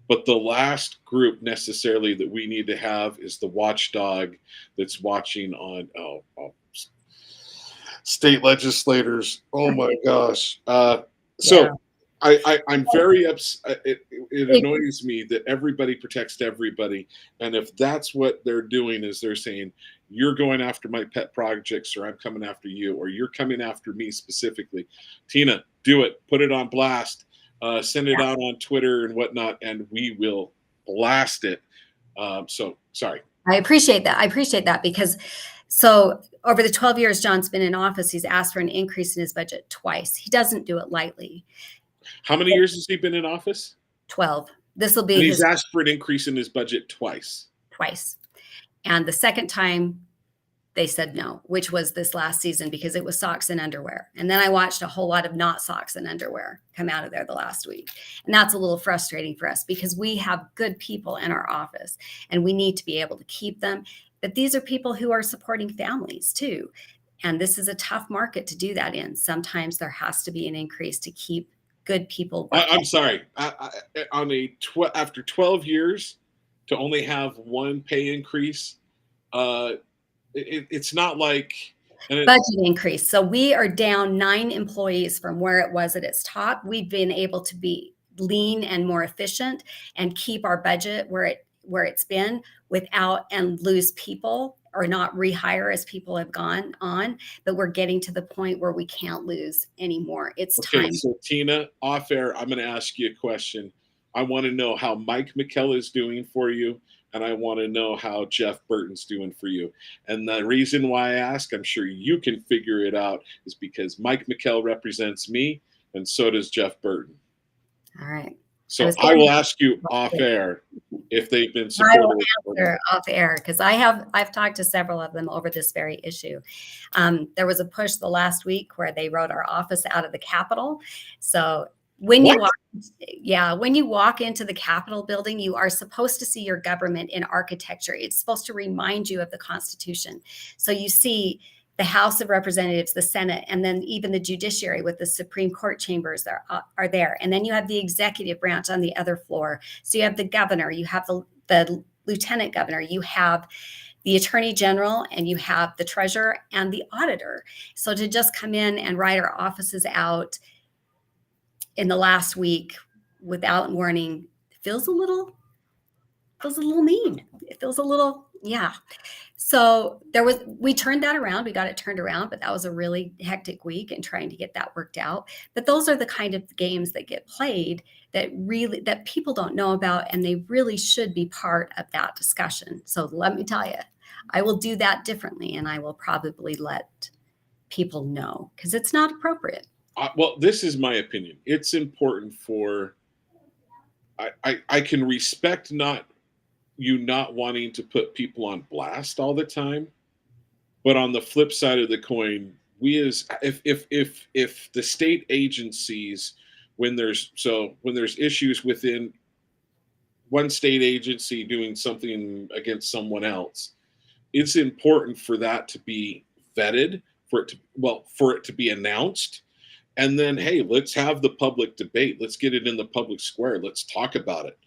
A: But the last group necessarily that we need to have is the watchdog that's watching on state legislators. Oh my gosh.
B: yeah,
A: So I'm very upset. It
B: it,
A: annoys me that everybody protects everybody. And if that's what they're doing, is they're saying, you're going after my pet projects, or I'm coming after you, or you're coming after me specifically. Tina, do it. Put it on blast. Send it out on Twitter and whatnot, and we will blast it. So sorry.
B: I appreciate that. I appreciate that because so over the 12 years John's been in office, he's asked for an increase in his budget twice. He doesn't do it lightly.
A: How many years has he been in office?
B: 12. This will
A: And
B: be
A: he's
B: his
A: asked for an increase in his budget twice.
B: twice. And the second time they said no, which was this last season because it was socks and underwear. And then I watched a whole lot of not socks and underwear come out of there the last week. And that's a little frustrating for us because we have good people in our office and we need to be able to keep them. But these are people who are supporting families too. And this is a tough market to do that in. Sometimes there has to be an increase to keep good people working.
A: I'm sorry. After 12 years, to only have one pay increase, it's not like
B: Budget increase. So we are down 9 employees from where it was at its top. We've been able to be lean and more efficient and keep our budget where it's been without and lose people or not rehire as people have gone on. But we're getting to the point where we can't lose anymore. It's
A: okay.
B: time.
A: So Tina, off air, I'm going to ask you a question. I want to know how Mike McKell is doing for you, and I want to know how Jeff Burton's doing for you. And the reason why I ask, I'm sure you can figure it out, is because Mike McKell represents me, and so does Jeff Burton.
B: All right.
A: So I will ask you off air if they've been supportive.
B: I will answer off air because I've talked to several of them over this very issue. There was a push the last week where they wrote our office out of the Capitol. So when you walk into the Capitol building, you are supposed to see your government in architecture. It's supposed to remind you of the Constitution. So you see the House of Representatives, the Senate, and then even the judiciary with the Supreme Court chambers are there. And then you have the executive branch on the other floor. So you have the governor, you have the lieutenant governor, you have the attorney general, and you have the treasurer and the auditor. So to just come in and write our offices out in the last week without warning feels a little mean. It feels a little, yeah. So we turned that around. We got it turned around, but that was a really hectic week and trying to get that worked out. But those are the kind of games that get played that people don't know about, and they really should be part of that discussion. So let me tell you, I will do that differently, and I will probably let people know because it's not appropriate.
A: Well, this is my opinion. It's important for, I can respect not wanting to put people on blast all the time, but on the flip side of the coin, if the state agencies, when there's issues within one state agency doing something against someone else, it's important for that to be vetted, for it to be announced. And then, hey, let's have the public debate. Let's get it in the public square. Let's talk about it.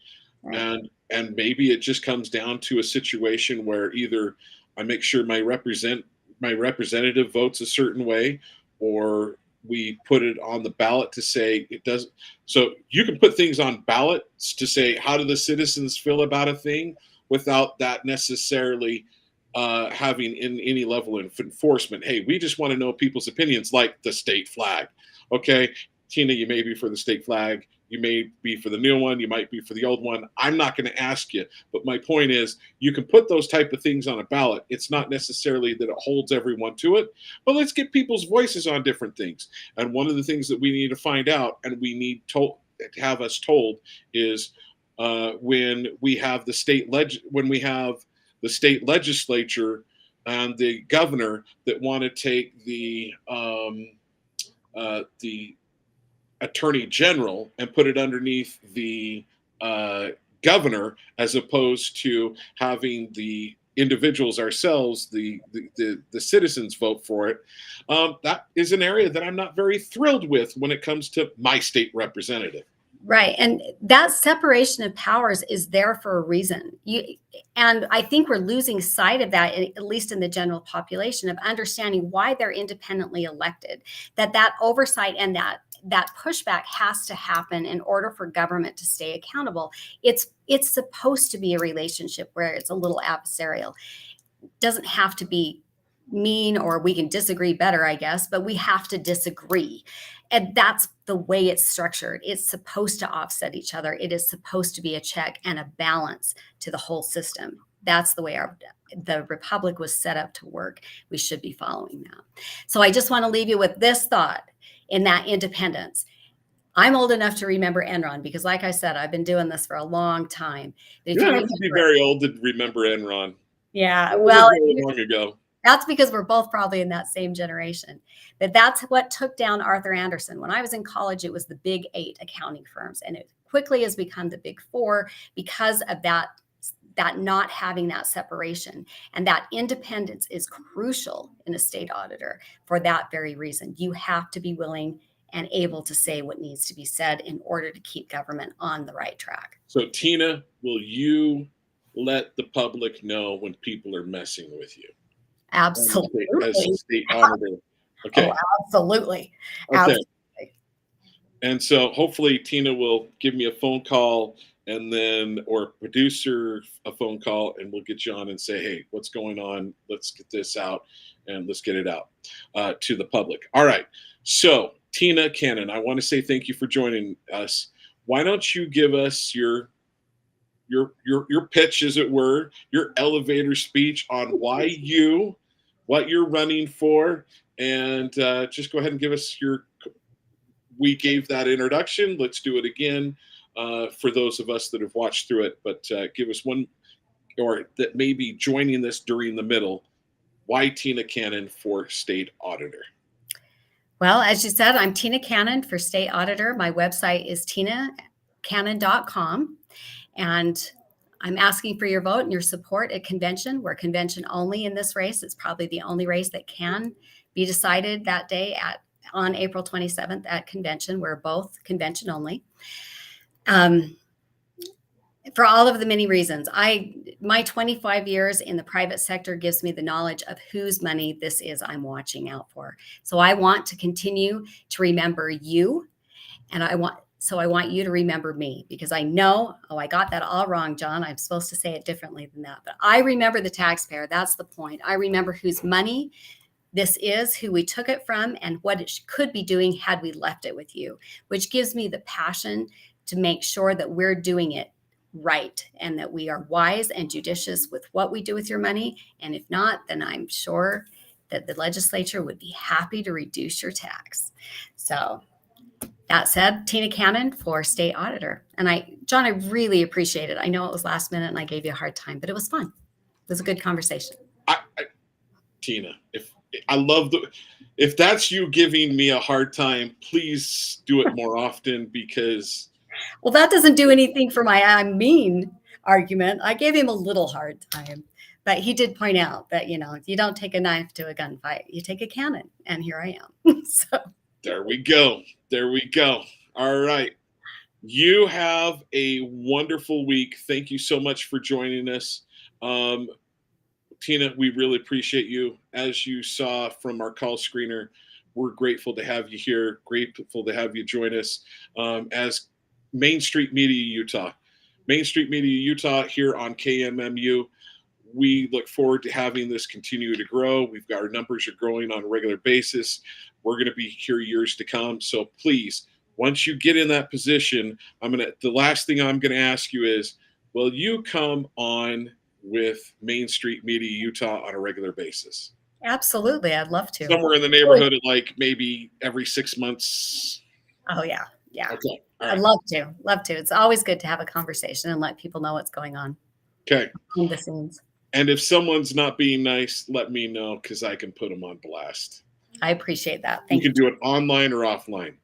A: Right. And maybe it just comes down to a situation where either I make sure my representative votes a certain way, or we put it on the ballot to say it doesn't. So you can put things on ballots to say, how do the citizens feel about a thing, without that necessarily having any level of enforcement. Hey, we just want to know people's opinions, like the state flag. Okay, Tina, you may be for the state flag. You may be for the new one, you might be for the old one. I'm not going to ask you, but my point is you can put those type of things on a ballot. It's not necessarily that it holds everyone to it, but let's get people's voices on different things. And one of the things that we need to find out, and we need to have us told, is when we have the state legislature and the governor that want to take the attorney general and put it underneath the governor, as opposed to having the individuals ourselves, the citizens vote for it. That is an area that I'm not very thrilled with when it comes to my state representative.
B: Right. And that separation of powers is there for a reason. And I think we're losing sight of that, at least in the general population, of understanding why they're independently elected, that oversight and that pushback has to happen in order for government to stay accountable. It's supposed to be a relationship where it's a little adversarial. It doesn't have to be mean, or we can disagree better, I guess, but we have to disagree. And that's the way it's structured. It's supposed to offset each other. It is supposed to be a check and a balance to the whole system. That's the way the republic was set up to work. We should be following that. So I just want to leave you with this thought in that independence. I'm old enough to remember Enron because, like I said, I've been doing this for a long time.
A: You don't have to be very old to remember Enron.
B: Yeah, well,
A: long ago.
B: That's because we're both probably in that same generation. But that's what took down Arthur Andersen. When I was in college, it was the big 8 accounting firms, and it quickly has become the big 4 because of that not having that separation. And that independence is crucial in a state auditor for that very reason. You have to be willing and able to say what needs to be said in order to keep government on the right track.
A: So, Tina, will you let the public know when people are messing with you?
B: Absolutely.
A: As a state auditor. Okay.
B: Oh, absolutely.
A: Okay.
B: Absolutely.
A: And so hopefully Tina will give me a phone call, and then, or producer a phone call, and we'll get you on and say, hey, what's going on? Let's get this out, and let's get it out to the public. All right. So Tina Cannon, I want to say thank you for joining us. Why don't you give us your pitch, as it were, your elevator speech on what you're running for, and just go ahead and give us we gave that introduction. Let's do it again for those of us that have watched through it, but give us one, or that may be joining this during the middle. Why Tina Cannon for state auditor?
B: Well, as you said, I'm Tina Cannon for state auditor. My website is tinacannon.com. And I'm asking for your vote and your support at convention. We're convention only in this race. It's probably the only race that can be decided that day on April 27th at convention. We're both convention only. For all of the many reasons. My 25 years in the private sector gives me the knowledge of whose money this is I'm watching out for. So I want to continue to remember you, and I want you to remember me, because I know, I got that all wrong, John. I'm supposed to say it differently than that. But I remember the taxpayer. That's the point. I remember whose money this is, who we took it from, and what it could be doing had we left it with you, which gives me the passion to make sure that we're doing it right and that we are wise and judicious with what we do with your money. And if not, then I'm sure that the legislature would be happy to reduce your tax. So that said, Tina Cannon for state auditor. And John, I really appreciate it. I know it was last minute and I gave you a hard time, but it was fun. It was a good conversation.
A: Tina, if that's you giving me a hard time, please do it more often, because.
B: Well, that doesn't do anything for my I'm mean argument. I gave him a little hard time, but he did point out that, you don't take a knife to a gunfight, you take a cannon. And here I am. So
A: there we go. All right. You have a wonderful week. Thank you so much for joining us. Tina, we really appreciate you. As you saw from our call screener, we're grateful to have you here, grateful to have you join us as Main Street Media Utah. Main Street Media Utah here on KMMU. We look forward to having this continue to grow. Our numbers are growing on a regular basis. We're going to be here years to come. So please Once you get in that position, the last thing I'm gonna ask you is, will you come on with Main Street Media Utah on a regular basis?
B: Absolutely, I'd love to.
A: Somewhere in the neighborhood of like maybe every 6 months.
B: Oh, yeah, yeah.
A: Okay. All
B: I'd
A: right.
B: love to, love to. It's always good to have a conversation and let people know what's going on
A: Okay.
B: behind the scenes.
A: And if someone's not being nice, let me know because I can put them on blast.
B: I appreciate that.
A: You
B: Thank
A: can
B: you.
A: do it online or offline.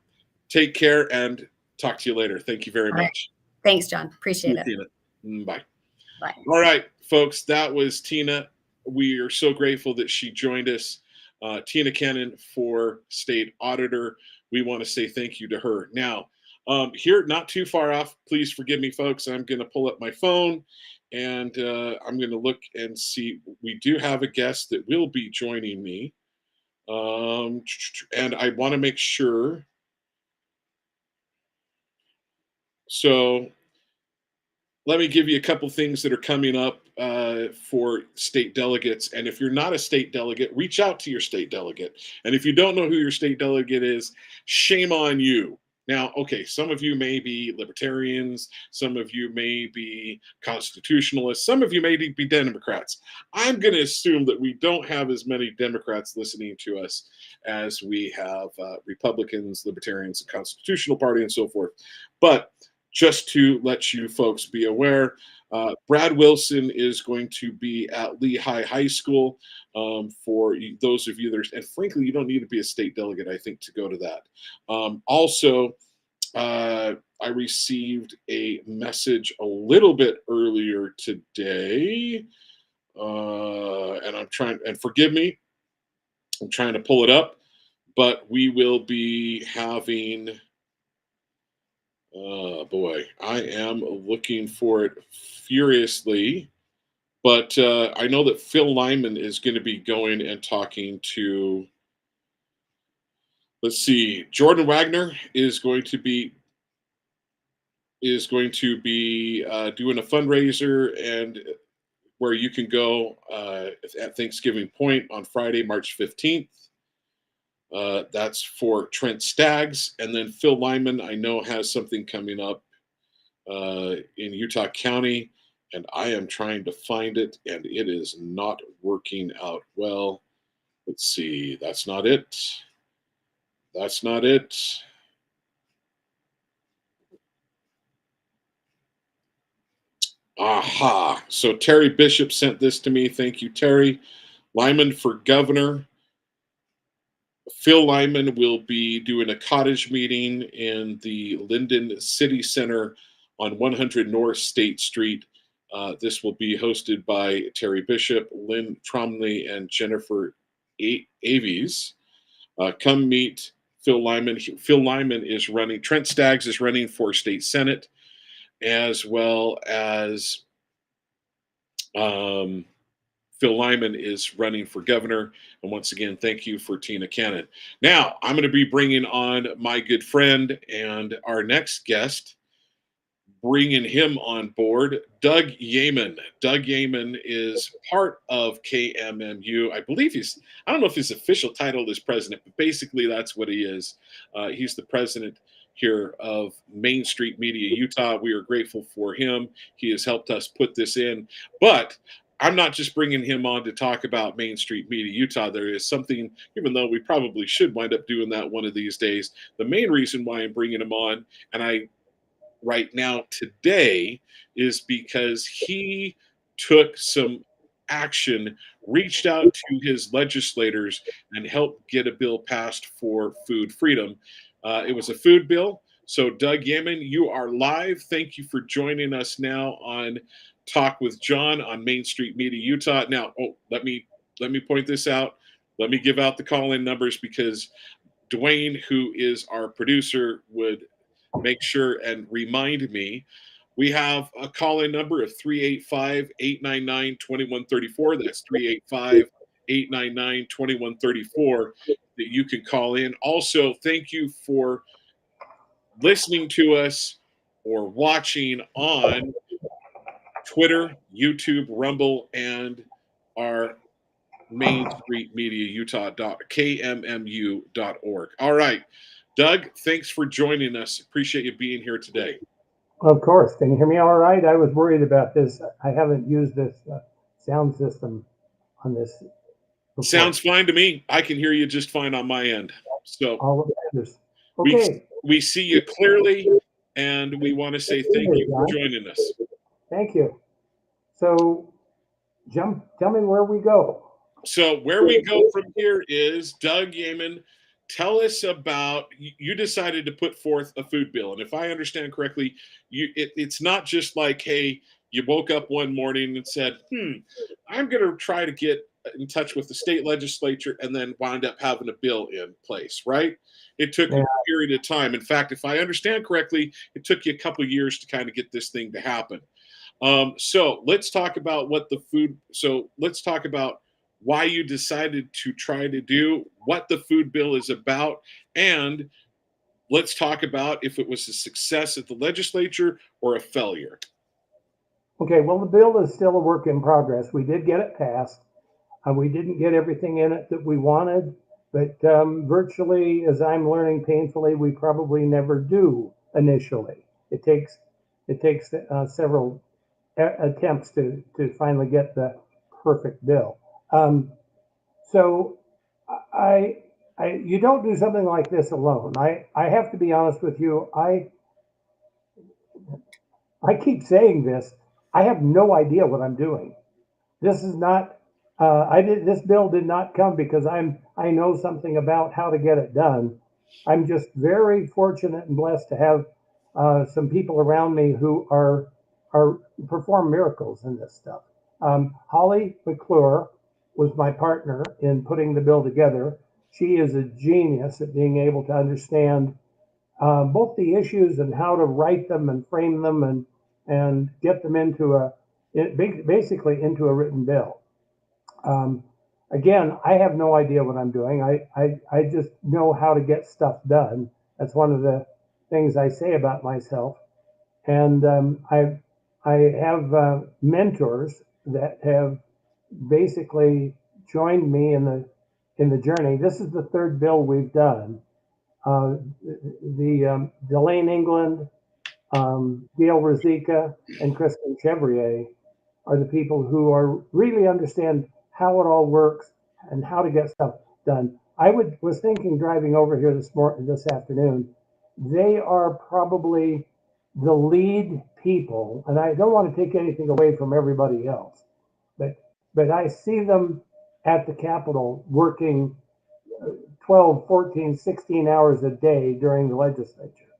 A: Take care and talk to you later. Thank you very
B: All right.
A: much.
B: Thanks, John.
A: See
B: Appreciate
A: you,
B: it.
A: Tina. Bye.
B: Bye.
A: All right, folks, that was Tina. We are so grateful that she joined us. Tina Cannon for State Auditor. We want to say thank you to her. Now, here, not too far off, please forgive me, folks. I'm going to pull up my phone and I'm going to look and see. We do have a guest that will be joining me. And I want to make sure. So let me give you a couple things that are coming up for state delegates. And if you're not a state delegate, reach out to your state delegate. And if you don't know who your state delegate is, shame on you. Now, okay, some of you may be libertarians, some of you may be constitutionalists, some of you may be Democrats. I'm going to assume that we don't have as many Democrats listening to us as we have Republicans, libertarians, the Constitutional Party, and so forth. But just to let you folks be aware, Brad Wilson is going to be at Lehigh High School for those of you that are, and frankly, you don't need to be a state delegate, I think, to go to that. Also, I received a message a little bit earlier today, and I'm trying, and forgive me, I'm trying to pull it up, but we will be having. Oh boy, I am looking for it furiously. But I know that Phil Lyman is going to be going and talking to, let's see, Jordan Wagner is going to be doing a fundraiser and where you can go at Thanksgiving Point on Friday, March 15th. That's for Trent Staggs, and then Phil Lyman I know has something coming up in Utah County, and I am trying to find it, and it is not working out well. Let's see. That's not it. That's not it. Aha. So Terry Bishop sent this to me. Thank you, Terry. Lyman for governor. Phil Lyman will be doing a cottage meeting in the Linden City Center on 100 North State Street. This will be hosted by Terry Bishop, Lynn Tromley, and Jennifer Avies. Come meet Phil Lyman. Phil Lyman is running, Trent Staggs is running for state senate, as well as um, Phil Lyman is running for governor. And once again, thank you for Tina Cannon. Now, I'm going to be bringing on my good friend and our next guest, bringing him on board, Doug Yeaman. Doug Yeaman is part of KMMU. I don't know if his official title is president, but basically that's what he is. He's the president here of Main Street Media Utah. We are grateful for him. He has helped us put this in. But I'm not just bringing him on to talk about Main Street Media Utah. There is something, even though we probably should wind up doing that one of these days, the main reason why I'm bringing him on, and I right now today, is because he took some action, reached out to his legislators, and helped get a bill passed for food freedom. It was a food bill. So, Doug Yeaman, you are live. Thank you for joining us now on Talk with John on Main Street Media Utah. Now, let me point this out. Let me give out the call-in numbers because Dwayne, who is our producer, would make sure and remind me. We have a call-in number of 385-899-2134. That's 385-899-2134 that you can call in. Also, thank you for listening to us or watching on Twitter, YouTube, Rumble, and our Main Street Media Utah KMMU.org. All right. Doug, thanks for joining us. Appreciate you being here today.
C: Of course. Can you hear me all right? I was worried about this. I haven't used this sound system on this before.
A: Sounds fine to me. I can hear you just fine on my end. So
C: all of others. Okay.
A: we see you clearly, and we want to say thank you for joining us.
C: Thank you. So, tell me where we go.
A: So where we go from here is, Doug Yeaman, tell us about, you decided to put forth a food bill. And if I understand correctly, it's not just like, hey, you woke up one morning and said, I'm going to try to get in touch with the state legislature and then wind up having a bill in place, right? It took a period of time. In fact, if I understand correctly, it took you a couple of years to kind of get this thing to happen. So let's talk about let's talk about why you decided to try to do what the food bill is about, and let's talk about if it was a success at the legislature or a failure.
C: Okay, well, the bill is still a work in progress. We did get it passed. We didn't get everything in it that we wanted, but virtually, as I'm learning painfully, we probably never do initially. It takes several attempts to finally get the perfect bill. So you don't do something like this alone. I have to be honest with you. I keep saying this. I have no idea what I'm doing. This is not. This bill did not come because I know something about how to get it done. I'm just very fortunate and blessed to have some people around me who are perform miracles in this stuff. Holly McClure was my partner in putting the bill together. She is a genius at being able to understand both the issues and how to write them and frame them and get them basically into a written bill. Again, I have no idea what I'm doing. I just know how to get stuff done. That's one of the things I say about myself. And I have mentors that have basically joined me in the journey. This is the third bill we've done. Delane England, Gail Rosica, and Kristen Chevrier are the people who really understand how it all works and how to get stuff done. I was thinking driving over here this afternoon, they are probably the lead people, and I don't want to take anything away from everybody else, but I see them at the Capitol working 12, 14, 16 hours a day during the legislature.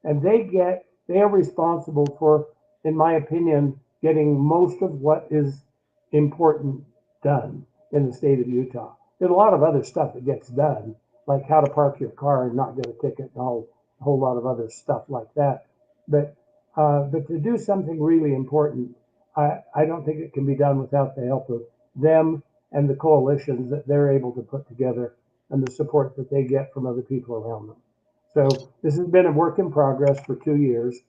C: And they are responsible for, in my opinion, getting most of what is important done in the state of Utah. There's a lot of other stuff that gets done, like how to park your car and not get a ticket and a whole lot of other stuff like that. But to do something really important, I don't think it can be done without the help of them and the coalitions that they're able to put together and the support that they get from other people around them. So this has been a work in progress for 2 years.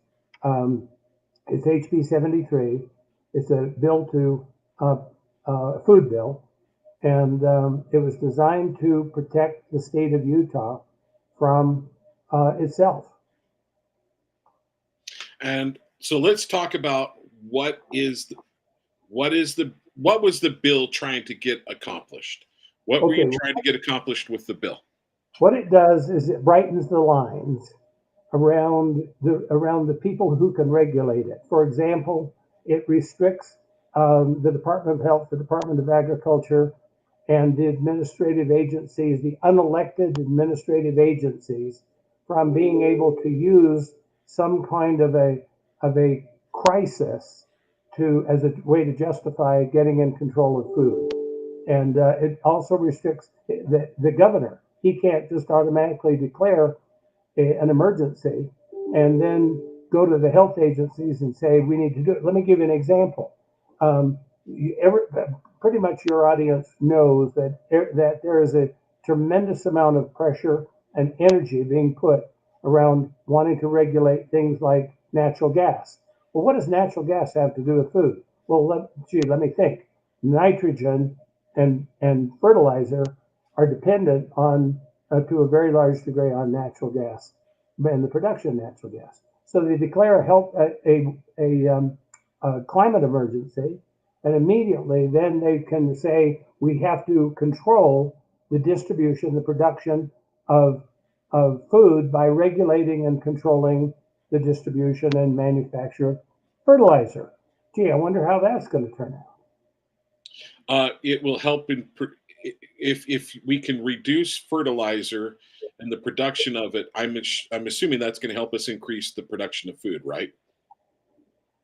C: It's HB 73. It's a bill to food bill, and it was designed to protect the state of Utah from itself.
A: And so let's talk about what was the bill trying to get accomplished? What were you trying to get accomplished with the bill?
C: What it does is it brightens the lines around the people who can regulate it. For example, it restricts the Department of Health, the Department of Agriculture, and the administrative agencies, the unelected administrative agencies, from being able to use some kind of a crisis as a way to justify getting in control of food. And it also restricts the governor. He can't just automatically declare an emergency and then go to the health agencies and say, we need to do it. Let me give you an example. Pretty much your audience knows that there is a tremendous amount of pressure and energy being put around wanting to regulate things like natural gas. Well, what does natural gas have to do with food? Well, let me think. Nitrogen and fertilizer are dependent on to a very large degree on natural gas and the production of natural gas. So they declare a climate emergency, and immediately then they can say we have to control the distribution, the production of food by regulating and controlling the distribution and manufacture of fertilizer. Gee, I wonder how that's going to turn out.
A: It will help if we can reduce fertilizer and the production of it. I'm assuming that's going to help us increase the production of food, right?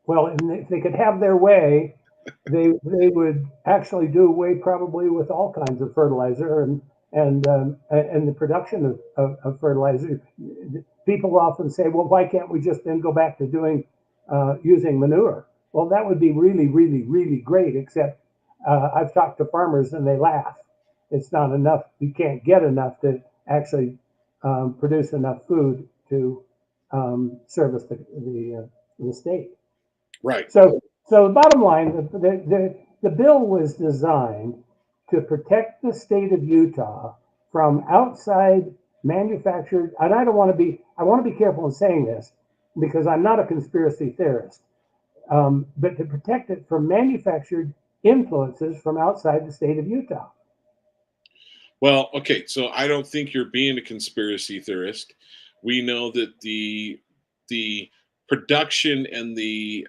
C: Well, and if they could have their way, they would actually do away probably with all kinds of fertilizer and the production of fertilizer. People often say, well, why can't we just then go back to doing using manure? Well, that would be really, really, really great, except I've talked to farmers and they laugh. It's not enough. You can't get enough to actually produce enough food to service the state.
A: Right.
C: So the bottom line, the bill was designed to protect the state of Utah from outside manufactured, and I want to be careful in saying this because I'm not a conspiracy theorist, but to protect it from manufactured influences from outside the state of Utah.
A: Well, okay, so I don't think you're being a conspiracy theorist. We know that the production and the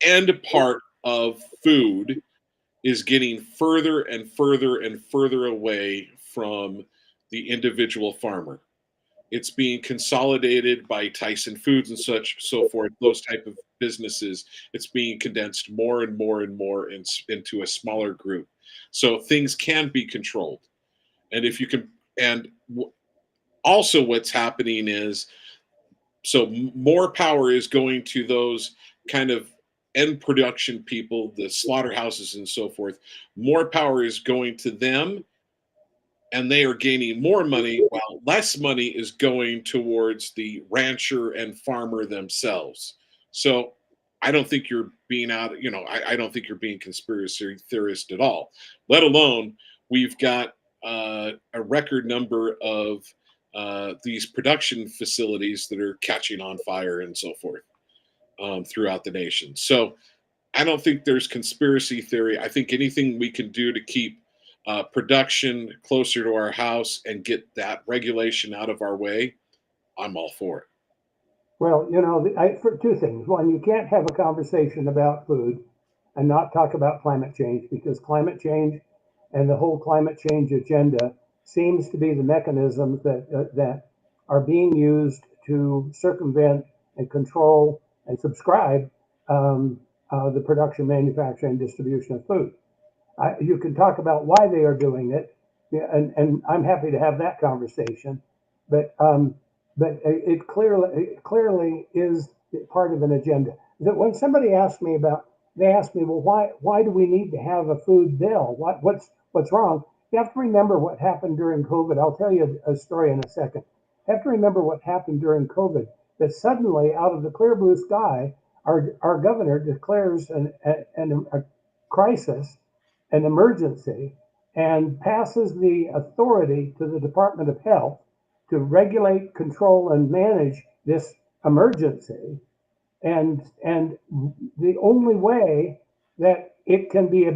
A: end part of food is getting further and further and further away from the individual farmer. It's being consolidated by Tyson Foods and such, so forth. Those type of businesses. It's being condensed more and more and more into a smaller group. So things can be controlled, and if you can, and also what's happening is so more power is going to those kind of end production people, the slaughterhouses and so forth. More power is going to them, and they are gaining more money while less money is going towards the rancher and farmer themselves. So I don't think you're being I don't think you're being conspiracy theorist at all, let alone we've got a record number of these production facilities that are catching on fire and so forth throughout the nation. So I don't think there's conspiracy theory. I think anything we can do to keep production closer to our house and get that regulation out of our way, I'm all for it.
C: Well, for two things. One, you can't have a conversation about food and not talk about climate change because climate change and the whole climate change agenda seems to be the mechanisms that are being used to circumvent and control and subscribe the production, manufacture, and distribution of food. You can talk about why they are doing it, and I'm happy to have that conversation. But it clearly is part of an agenda. That when somebody asks me they ask me, well, why do we need to have a food bill? What's wrong? You have to remember what happened during COVID. I'll tell you a story in a second. You have to remember what happened during COVID. That suddenly, out of the clear blue sky, our governor declares a crisis, an emergency, and passes the authority to the Department of Health to regulate, control, and manage this emergency. And the only way that it can be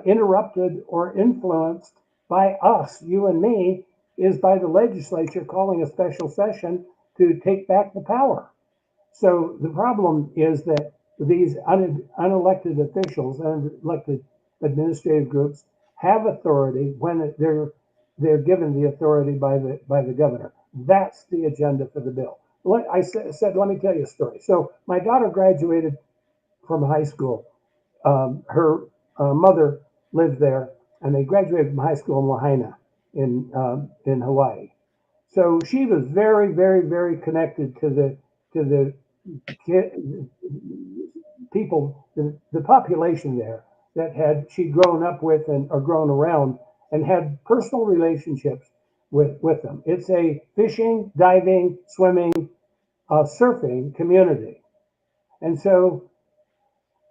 C: interrupted or influenced by us, you and me, is by the legislature calling a special session to take back the power. So the problem is that these unelected officials, unelected administrative groups, have authority when they're given the authority by the governor. That's the agenda for the bill. I said, let me tell you a story. So my daughter graduated from high school. Her mother lived there, and they graduated from high school in Lahaina in Hawaii. So she was very, very, very connected to the people, the population there that she'd grown up with or grown around and had personal relationships with them. It's a fishing, diving, swimming, surfing community. And so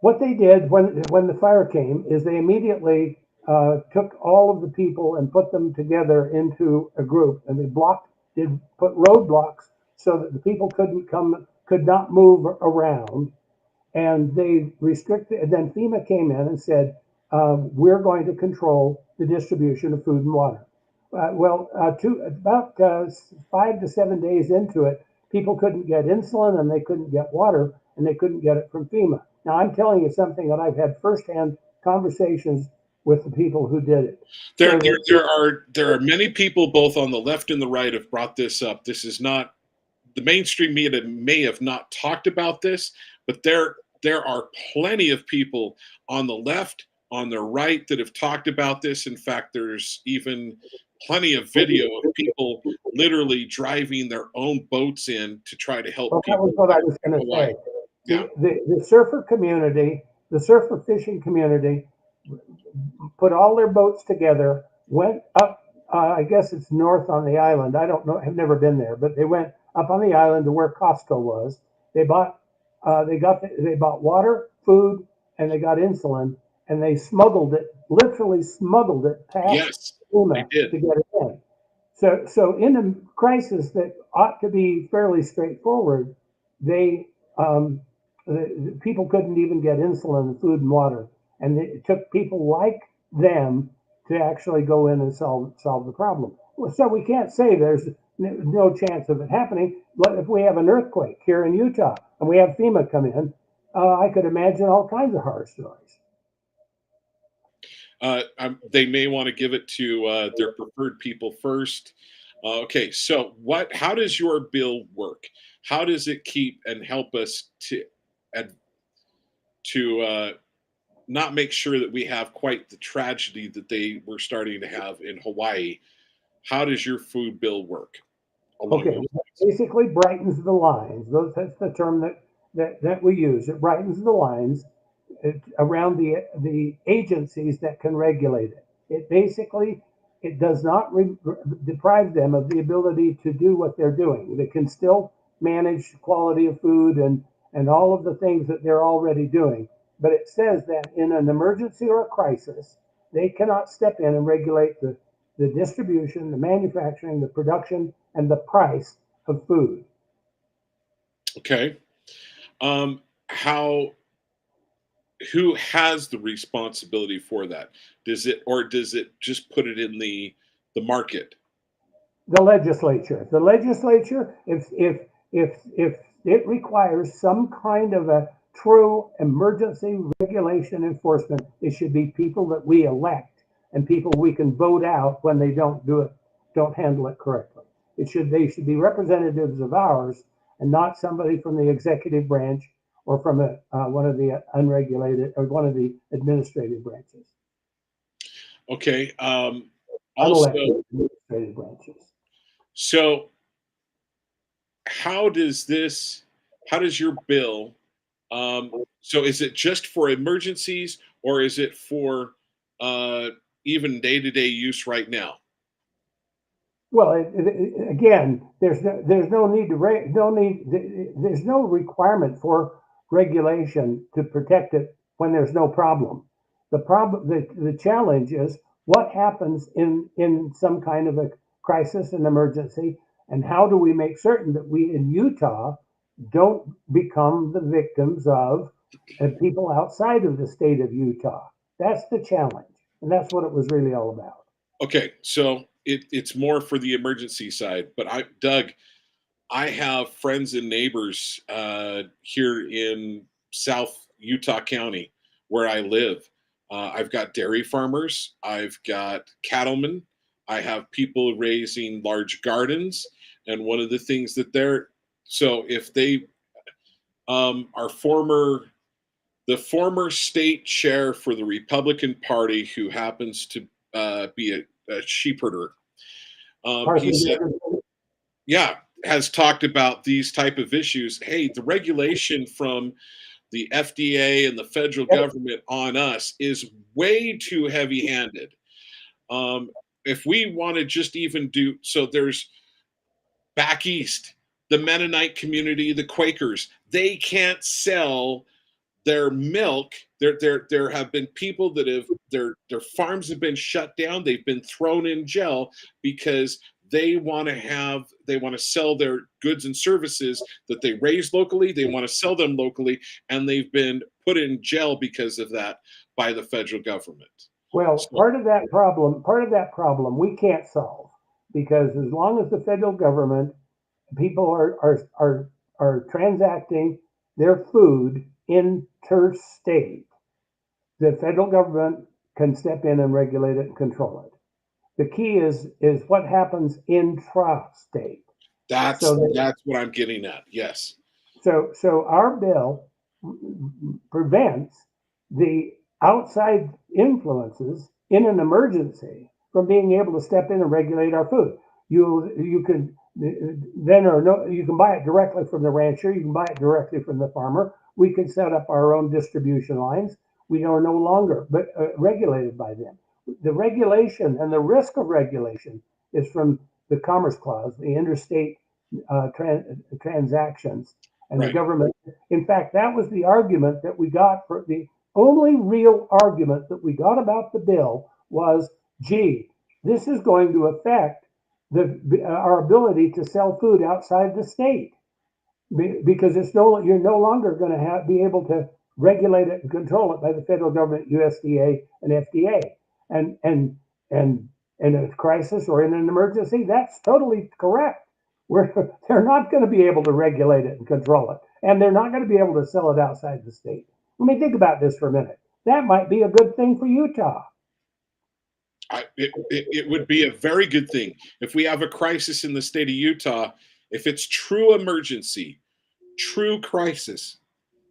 C: what they did when the fire came is they immediately took all of the people and put them together into a group, and they put roadblocks so that the people could not move around, and they restricted. And then FEMA came in and said, "We're going to control the distribution of food and water." About 5 to 7 days into it, people couldn't get insulin and they couldn't get water and they couldn't get it from FEMA. Now, I'm telling you something that I've had firsthand conversations with the people who did it.
A: There, there are many people both on the left and the right have brought this up. This is not the mainstream media may have not talked about this, but there are plenty of people on the left, on the right that have talked about this. In fact, there's even plenty of video of people literally driving their own boats in to try to help
C: Well, that
A: people.
C: was what I was going to say.
A: Yeah.
C: The surfer community, the surfer fishing community, put all their boats together, went up. I guess it's north on the island. I don't know. I've never been there, but they went up on the island to where Costco was. They bought they bought water, food, and they got insulin, and they smuggled it, literally smuggled it past FEMA to get it in. So in a crisis that ought to be fairly straightforward, they the people couldn't even get insulin and food and water, and it took people like them to actually go in and solve the problem. So we can't say there's no chance of it happening. But if we have an earthquake here in Utah and we have FEMA come in, I could imagine all kinds of horror stories.
A: They may want to give it to their preferred people first. Okay, so how does your bill work? How does it keep and help us to not make sure that we have quite the tragedy that they were starting to have in Hawaii? How does your food bill work?
C: Okay, basically brightens the lines. That's the term that we use. It brightens the lines around the agencies that can regulate it. It does not deprive them of the ability to do what they're doing. They can still manage quality of food and all of the things that they're already doing. But it says that in an emergency or a crisis, they cannot step in and regulate the distribution, the manufacturing, the production, and the price of food.
A: Okay. Who has the responsibility for that? Does it just put it in the market?
C: The legislature. The legislature, if it requires some kind of a true emergency regulation enforcement, it should be people that we elect and people we can vote out when they don't handle it correctly. They should be representatives of ours and not somebody from the executive branch or from one of the unregulated or one of the administrative branches.
A: Okay.
C: Unelected administrative branches.
A: So how does your bill, so is it just for emergencies or is it for even day-to-day use right now?
C: Well, again, there's no need there's no requirement for regulation to protect it when there's no problem. The challenge is what happens in some kind of a crisis and emergency, and how do we make certain that we in Utah don't become the victims of people outside of the state of Utah. That's the challenge, and that's what it was really all about.
A: Okay, so it's more for the emergency side, but Doug, I have friends and neighbors here in South Utah County where I live. I've got dairy farmers, I've got cattlemen, I have people raising large gardens, and one of the things that if they are the former state chair for the Republican Party who happens to be a sheep herder. He said, has talked about these type of issues. Hey, the regulation from the FDA and the federal government on us is way too heavy-handed. If we want to just even there's back east, the Mennonite community, the Quakers, they can't sell their milk, there have been people that have their farms have been shut down. They've been thrown in jail because they want to sell their goods and services that they raise locally. They want to sell them locally, and they've been put in jail because of that by the federal government.
C: Well,
A: So,
C: part of that problem we can't solve, because as long as the federal government, people are transacting their food interstate, the federal government can step in and regulate it and control it. The key is what happens intrastate.
A: that's
C: So
A: that's what I'm getting at. Yes.
C: so our bill prevents the outside influences in an emergency from being able to step in and regulate our food. You can then or no, you can buy it directly from the rancher. You can buy it directly from the farmer. We can set up our own distribution lines. We are no longer but regulated by them. The regulation and the risk of regulation is from the Commerce Clause, the interstate transactions, and the
A: Right.
C: government. In fact, that was the argument that we got for the only real argument that we got about the bill was, gee, this is going to affect our ability to sell food outside the state, because you're no longer going to be able to regulate it and control it by the federal government, USDA and FDA. And in a crisis or in an emergency, that's totally correct. They're not going to be able to regulate it and control it, and they're not going to be able to sell it outside the state. Let me think about this for a minute. That might be a good thing for Utah.
A: It would be a very good thing if we have a crisis in the state of Utah. If it's true emergency, true crisis,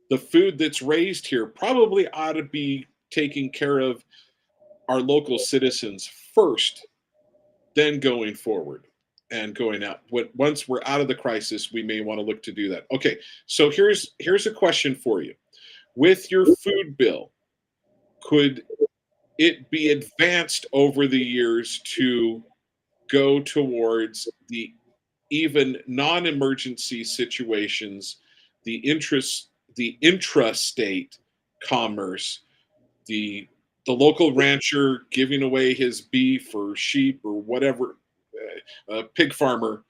A: the food that's raised here probably ought to be taking care of our local citizens first, then going forward and going out. Once we're out of the crisis, we may want to look to do that. Okay, so here's a question for you. With your food bill, could it be advanced over the years to go towards the even non-emergency situations, the intrastate commerce, the local rancher giving away his beef or sheep or whatever, pig farmer,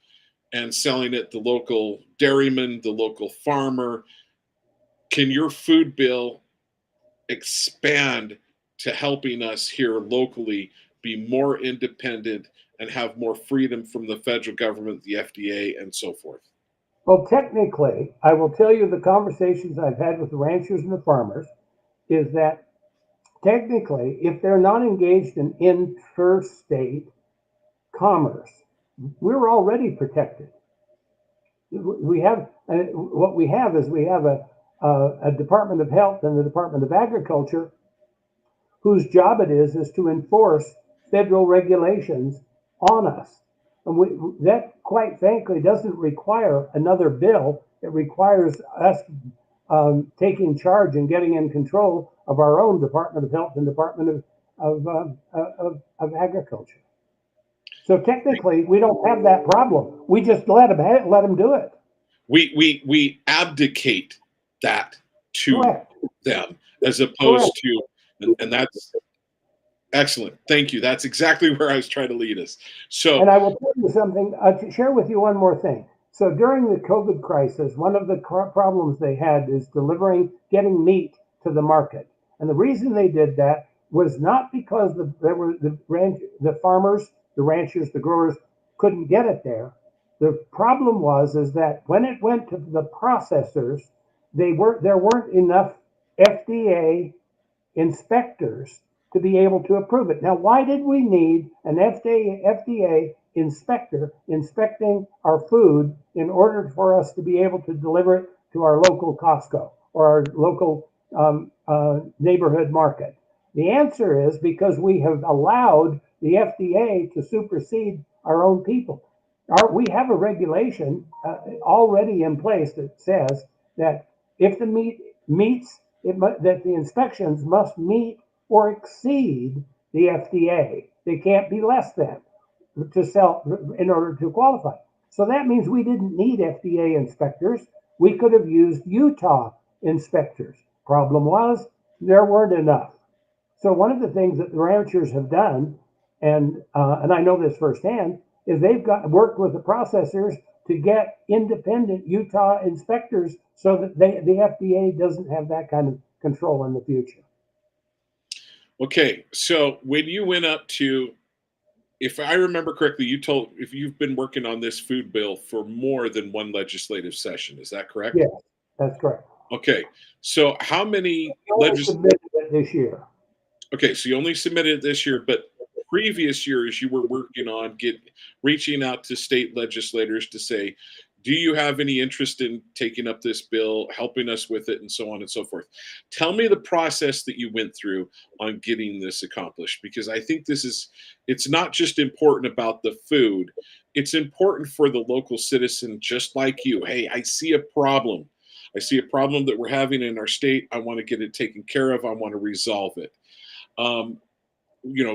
A: and selling it the local dairyman, the local farmer? Can your food bill expand to helping us here locally be more independent and have more freedom from the federal government, the FDA, and so forth?
C: Well, technically, I will tell you the conversations I've had with the ranchers and the farmers is that technically, if they're not engaged in interstate commerce, we're already protected. We have what we have is we have a Department of Health and the Department of Agriculture whose job it is to enforce federal regulations on us. And that, quite frankly, doesn't require another bill. It requires us taking charge and getting in control of our own Department of Health and Department of Agriculture. So technically, we don't have that problem. We just let them do it.
A: We abdicate that to
C: Correct.
A: them as opposed
C: Correct.
A: to, and that's excellent. Thank you. That's exactly where I was trying to lead us. So,
C: And I will tell you something, to share with you one more thing. So during the COVID crisis, one of the problems they had is getting meat to the market. And the reason they did that was not because the farmers, the ranchers, the growers couldn't get it there. The problem is that when it went to the processors, there weren't enough FDA inspectors to be able to approve it. Now, why did we need an FDA inspector inspecting our food in order for us to be able to deliver it to our local Costco or our local neighborhood market? The answer is because we have allowed the FDA to supersede our own people. We have a regulation already in place that says that if the meat meets that the inspections must meet or exceed the FDA. They can't be less than to sell in order to qualify. So that means we didn't need FDA inspectors. We could have used Utah inspectors. Problem was, there weren't enough. So one of the things that the ranchers have done, and I know this firsthand, is they've worked with the processors to get independent Utah inspectors so that the FDA doesn't have that kind of control in the future.
A: Okay, so when you went up to, if I remember correctly, you told if you've been working on this food bill for more than one legislative session, is that correct?
C: Yes, that's correct.
A: Okay, so how many
C: I only submitted it this year.
A: Okay, so you only submitted it this year, but previous years you were working on reaching out to state legislators to say, do you have any interest in taking up this bill, helping us with it, and so on and so forth. Tell me the process that you went through on getting this accomplished, because I think it's not just important about the food, it's important for the local citizen just like you. Hey, I see a problem. I see a problem that we're having in our state. I want to get it taken care of. I want to resolve it. Um,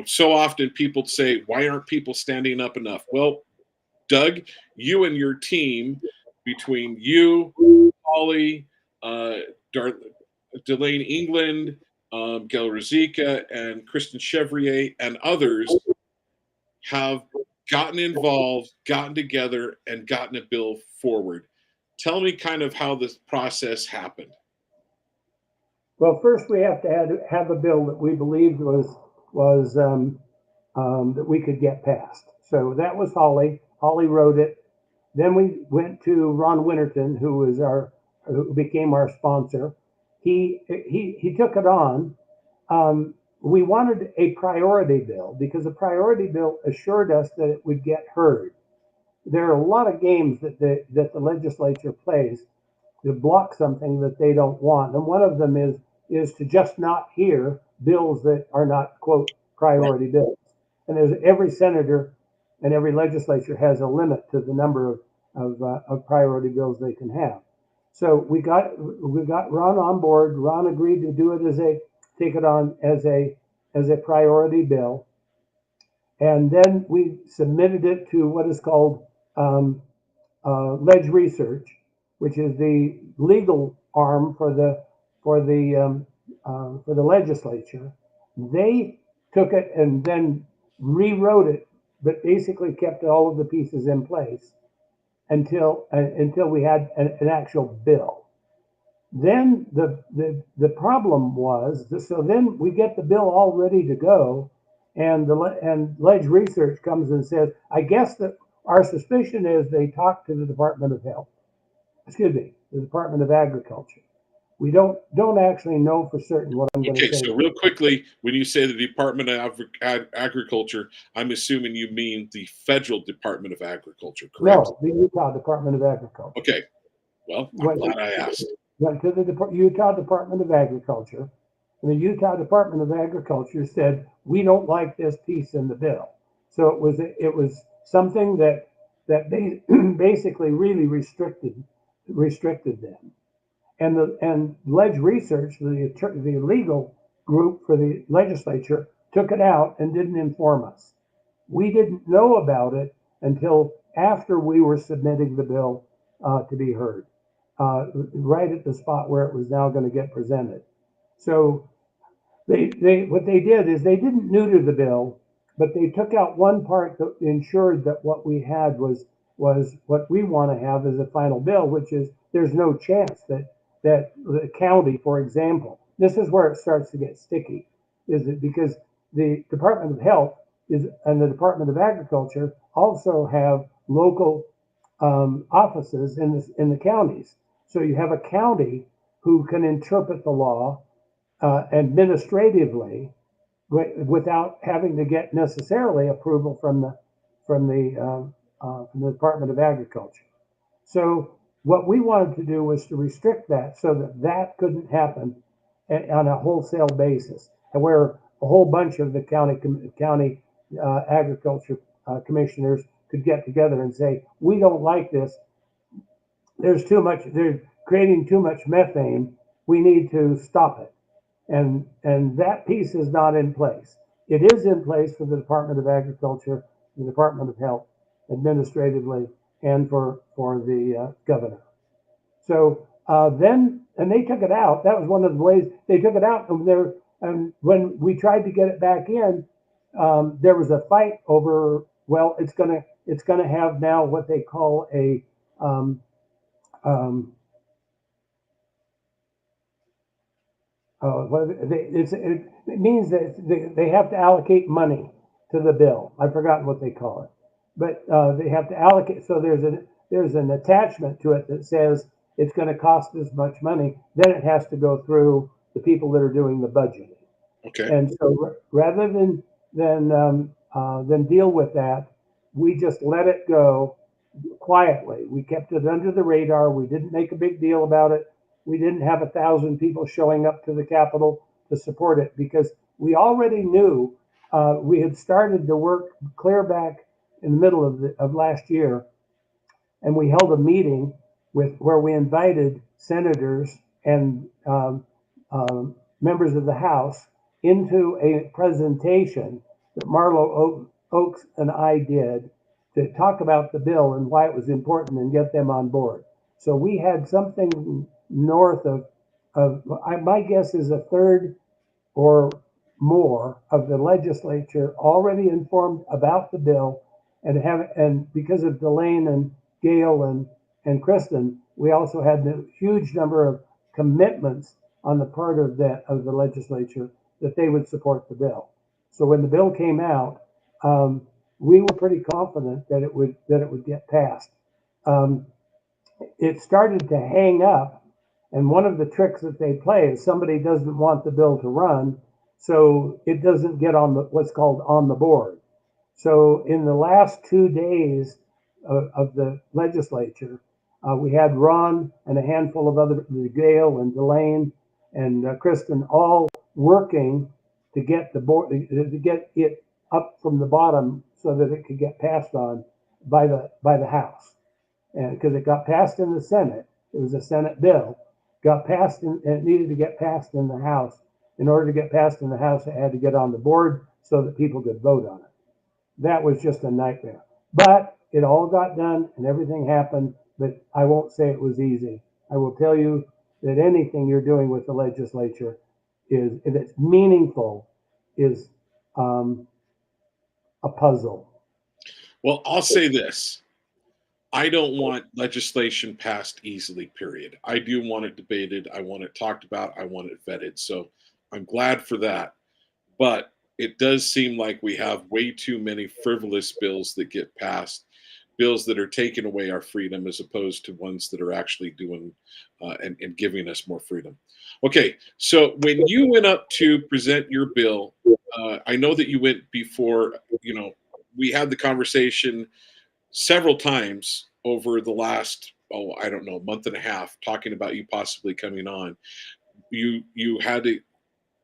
A: so often people say, why aren't people standing up enough? Well, Doug, you and your team, between you, Holly, uh, Dar- Delane England, Gail Rosica, and Kristen Chevrier, and others, have gotten involved, gotten together, and gotten a bill forward. Tell me kind of how this process happened.
C: Well, first we have to have a bill that we believed was that we could get passed. So that was Holly. Holly wrote it. Then we went to Ron Winterton, who became our sponsor. He took it on. We wanted a priority bill because a priority bill assured us that it would get heard. There are a lot of games that the legislature plays to block something that they don't want, and one of them is to just not hear bills that are not, quote, priority bills. And there's every senator and every legislature has a limit to the number of priority bills they can have. So we got Ron on board. Ron agreed to do it take it on as a priority bill, and then we submitted it to what is called Ledge Research, which is the legal arm for the legislature. They took it and then rewrote it, but basically kept all of the pieces in place until we had an actual bill. Then the problem was, so then we get the bill all ready to go, and Ledge Research comes and says, I guess that our suspicion is they talked to the Department of Health. Excuse me, the Department of Agriculture. We don't actually know for certain what I'm going to
A: Okay,
C: say.
A: so real quickly, when you say the Department of Agriculture, I'm assuming you mean the Federal Department of Agriculture, correct?
C: No, the Utah Department of Agriculture.
A: Okay, well, I'm glad I asked.
C: Went to the Utah Department of Agriculture, and the Utah Department of Agriculture said, we don't like this piece in the bill. So it was something that basically really restricted them. And Ledge Research, the legal group for the legislature, took it out and didn't inform us. We didn't know about it until after we were submitting the bill to be heard, right at the spot where it was now going to get presented. So what they did is they didn't neuter the bill, but they took out one part that ensured that what we had was what we want to have as a final bill, which is there's no chance that the county, for example, this is where it starts to get sticky, is it because the Department of Health and the Department of Agriculture also have local offices in the counties. So you have a county who can interpret the law administratively without having to get necessarily approval from the Department of Agriculture. So what we wanted to do was to restrict that so that couldn't happen on a wholesale basis, and where a whole bunch of the county agriculture commissioners could get together and say, we don't like this. They're creating too much methane. We need to stop it. And that piece is not in place. It is in place for the Department of Agriculture, the Department of Health, administratively, and for the governor. So And they took it out. That was one of the ways they took it out. And when we tried to get it back in, there was a fight over. Well, it's gonna have now what they call a um, um, it means that they have to allocate money to the bill. I've forgotten what they call it, but they have to allocate. So there's an attachment to it that says it's going to cost this much money. Then it has to go through the people that are doing the budgeting.
A: Okay.
C: And so rather than deal with that, we just let it go quietly. We kept it under the radar. We didn't make a big deal about it. We didn't have 1,000 people showing up to the Capitol to support it because we already knew we had started to work clear back in the middle of last year, and we held a meeting where we invited senators and members of the House into a presentation that Marlo Oaks and I did to talk about the bill and why it was important and get them on board. So we had something north of my guess is a third or more of the legislature already informed about the bill and because of Delane and Gail and Kristen, we also had a huge number of commitments on the part of the legislature that they would support the bill. So when the bill came out, we were pretty confident that it would get passed. Um, it started to hang up, and one of the tricks that they play is somebody doesn't want the bill to run, so it doesn't get on what's called on the board. So in the last 2 days of the legislature, we had Ron and a handful of other, Gail and Delane and Kristen, all working to get the board to get it up from the bottom so that it could get passed on by the House. And because it got passed in the Senate, it was a Senate bill, got passed and it needed to get passed in the House. In order to get passed in the House, it had to get on the board so that people could vote on it. That was just a nightmare. But it all got done and everything happened, but I won't say it was easy. I will tell you that anything you're doing with the legislature is, if it's meaningful, is a puzzle.
A: Well, I'll say this. I don't want legislation passed easily, period. I do want it debated. I want it talked about. I want it vetted. So I'm glad for that. But it does seem like we have way too many frivolous bills that get passed, bills that are taking away our freedom as opposed to ones that are actually doing and giving us more freedom. Okay, so when you went up to present your bill, I know that you went before, we had the conversation several times over the last, I don't know, month and a half, talking about you possibly coming on. You had to,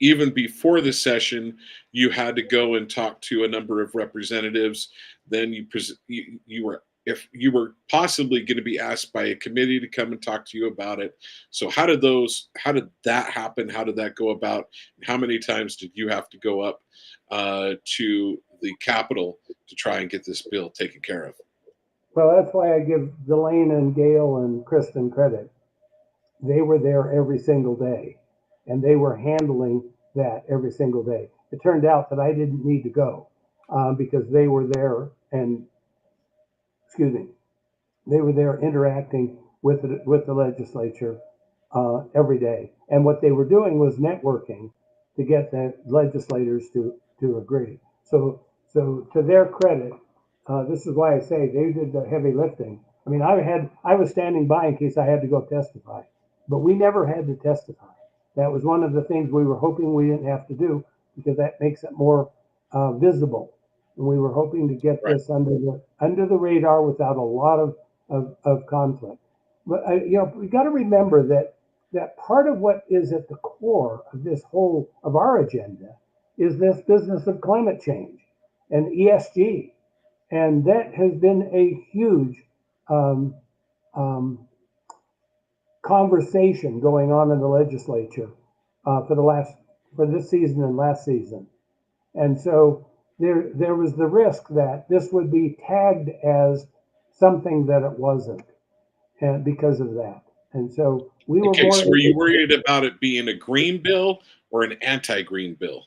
A: even before the session, you had to go and talk to a number of representatives. Then you were, if you were possibly going to be asked by a committee to come and talk to you about it. So how did that happen? How did that go about? How many times did you have to go up to the Capitol to try and get this bill taken care of?
C: Well, that's why I give Delane and Gail and Kristen credit. They were there every single day, and they were handling that every single day. It turned out that I didn't need to go because they were there and, excuse me, they were there interacting with the legislature every day. And what they were doing was networking to get the legislators to agree. So to their credit, this is why I say they did the heavy lifting. I mean, I was standing by in case I had to go testify, but we never had to testify. That was one of the things we were hoping we didn't have to do because that makes it more visible. And we were hoping to get
A: Right.
C: this under the radar without a lot of conflict. But we got to remember that part of what is at the core of this whole of our agenda is this business of climate change and ESG, and that has been a huge um, um, conversation going on in the legislature for this season and last season. And so there was the risk that this would be tagged as something that it wasn't, and because of that. And so We were
A: Okay,
C: more.
A: so were you worried about it being a green bill or an anti-green bill?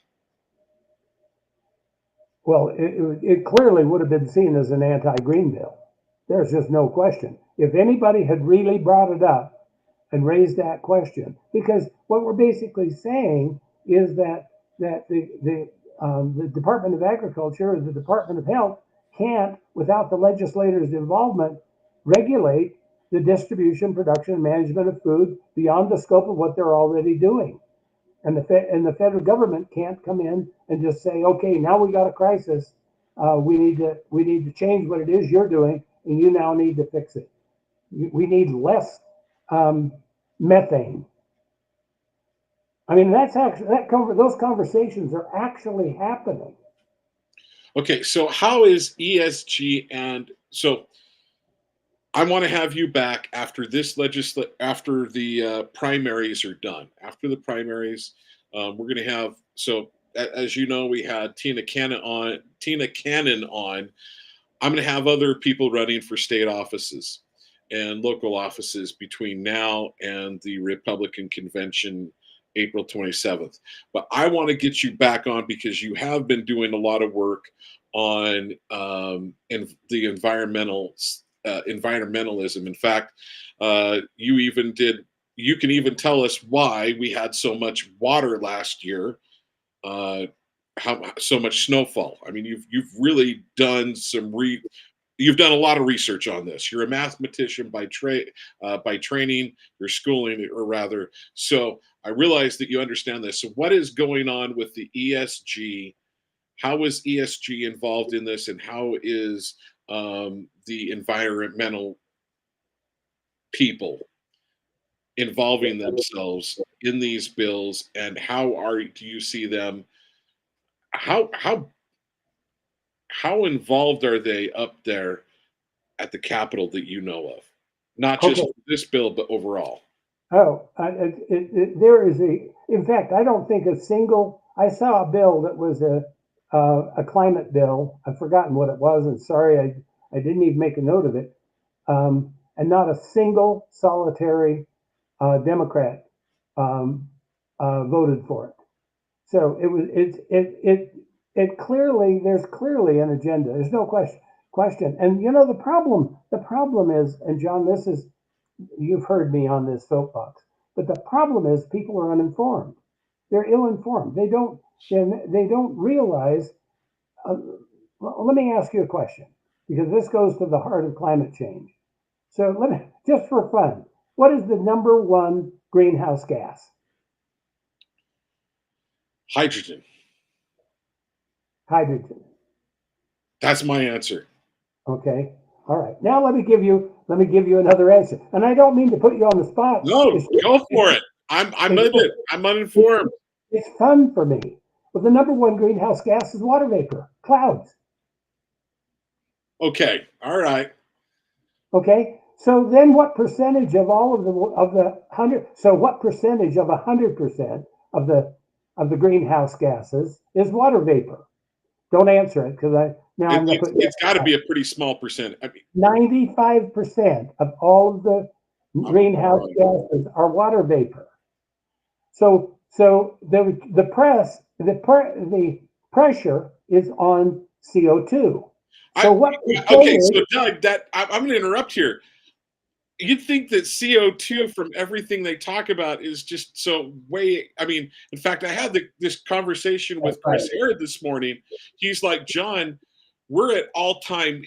C: Well, it clearly would have been seen as an anti-green bill. There's just no question. If anybody had really brought it up and raised that question, because what we're basically saying is that the Department of Agriculture or the Department of Health can't, without the legislators' involvement, regulate the distribution, production, and management of food beyond the scope of what they're already doing. And the federal government can't come in and just say, okay, now we got a crisis. We need to change what it is you're doing, and you now need to fix it. We need less methane. I mean, those conversations are actually happening.
A: Okay, so how is ESG, and so I want to have you back after after the primaries are done. After the primaries, we're going to have, so as you know, we had Tina Cannon on. I'm going to have other people running for state offices and local offices between now and the Republican convention, April 27th. But I want to get you back on because you have been doing a lot of work on the environmentalism. In fact, you can even tell us why we had so much water last year, how so much snowfall. I mean, you've really done you've done a lot of research on this. You're a mathematician by training, your schooling, or rather. So I realize that you understand this. So what is going on with the ESG? How is ESG involved in this, and how is the environmental people involving themselves in these bills, and do you see them? How involved are they up there at the Capitol that you know of? Not just
C: Okay.
A: this bill, but overall.
C: Oh, there is in fact, I don't think I saw a bill that was a climate bill. I've forgotten what it was, and sorry, I didn't even make a note of it. And not a single solitary Democrat voted for it. So there's clearly an agenda. There's no question. And the problem is, and John, you've heard me on this soapbox, but the problem is people are uninformed. They're ill-informed. They don't realize. Let me ask you a question, because this goes to the heart of climate change. So just for fun, what is the number one greenhouse gas?
A: Hydrogen.
C: Hydrogen.
A: That's my answer.
C: Okay. All right. Now let me give you another answer. And I don't mean to put you on the spot.
A: No, go for it. I'm uninformed.
C: It's fun for me. But the number one greenhouse gas is water vapor, clouds.
A: Okay. All right.
C: Okay. So then, what percentage of all of the 100? So what percentage of 100% of the greenhouse gases is water vapor? Don't answer it, because I'm going to put.
A: It's got to be a pretty small percent. I mean,
C: 95% of all of the greenhouse gases are water vapor. So the pressure is on CO2. So
A: okay, so Doug, I'm going to interrupt here. You'd think that CO2, from everything they talk about, is just so way. I mean, in fact, I had this conversation with Chris Harrod this morning. He's like, John, we're all-time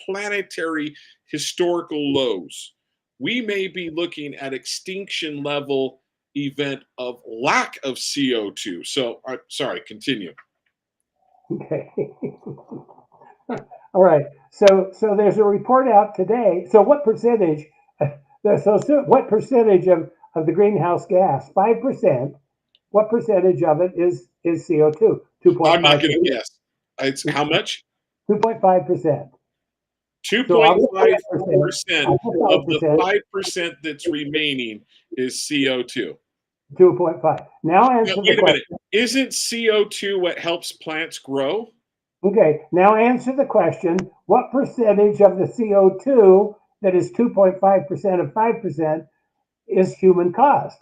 A: planetary historical lows. We may be looking at extinction level event of lack of CO2. So, sorry, continue.
C: Okay. All right. So there's a report out today. So what percentage? What percentage of the greenhouse gas? 5%. What percentage of it is CO2? 2.5.
A: I'm not going to guess. It's how much?
C: 2.5%.
A: 2.5% of the 5% that's remaining is CO2.
C: 2.5. Now answer the question.
A: Wait a minute. Isn't CO2 what helps plants grow?
C: Okay. Now answer the question. What percentage of the CO2 that is 2.5% of 5% is human caused.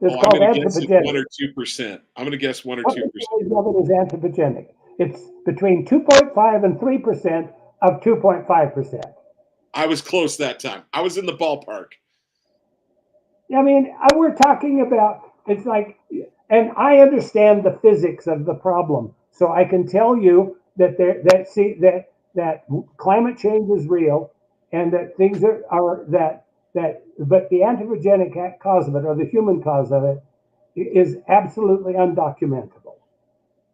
C: It's
A: Oh, I'm
C: called
A: going to guess it's
C: anthropogenic.
A: 1 or 2%. I'm going to guess 1 or 2%.
C: What percentage of it is anthropogenic? It's between 2.5 and 3% of 2.5%.
A: I was close that time. I was in the ballpark.
C: I mean, we're talking about, it's like, and I understand the physics of the problem, so I can tell you that that climate change is real, and that things are but the anthropogenic cause of it, or the human cause of it, is absolutely undocumentable.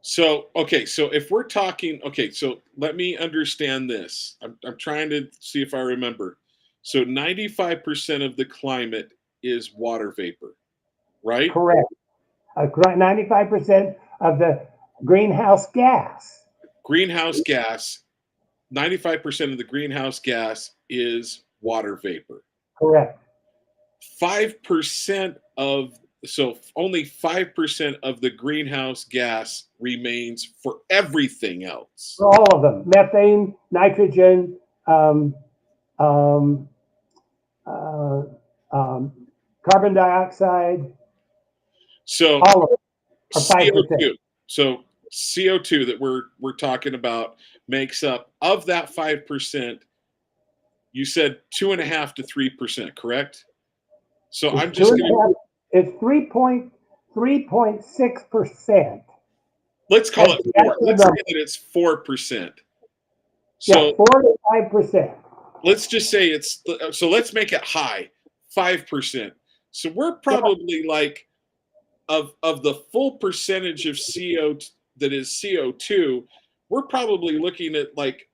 A: So, okay, so if we're talking, okay, so let me understand this. I'm trying to see if I remember. So 95% of the climate is water vapor, right?
C: Correct. 95% of the greenhouse gas.
A: Greenhouse gas, 95% of the greenhouse gas is water vapor.
C: Correct.
A: 5% of, so only 5% of the greenhouse gas remains for everything else.
C: For all of them: methane, nitrogen, um, um, uh, um, carbon dioxide,
A: So
C: all of them are 5%.
A: CO2. So CO2 that we're talking about makes up of that 5%. You said 2.5 to 3%, correct? So
C: It's
A: I'm
C: two
A: just
C: and
A: gonna
C: a half. It's 3.6%.
A: let's call
C: That's
A: it
C: the
A: 4.
C: actual
A: Let's say
C: number.
A: that it's 4%.
C: Yeah,
A: So
C: 4 to 5%.
A: let's just say it's so let's make it high, 5%. So we're
C: Yeah,
A: probably like of the full percentage of CO that is CO2, we're probably looking at like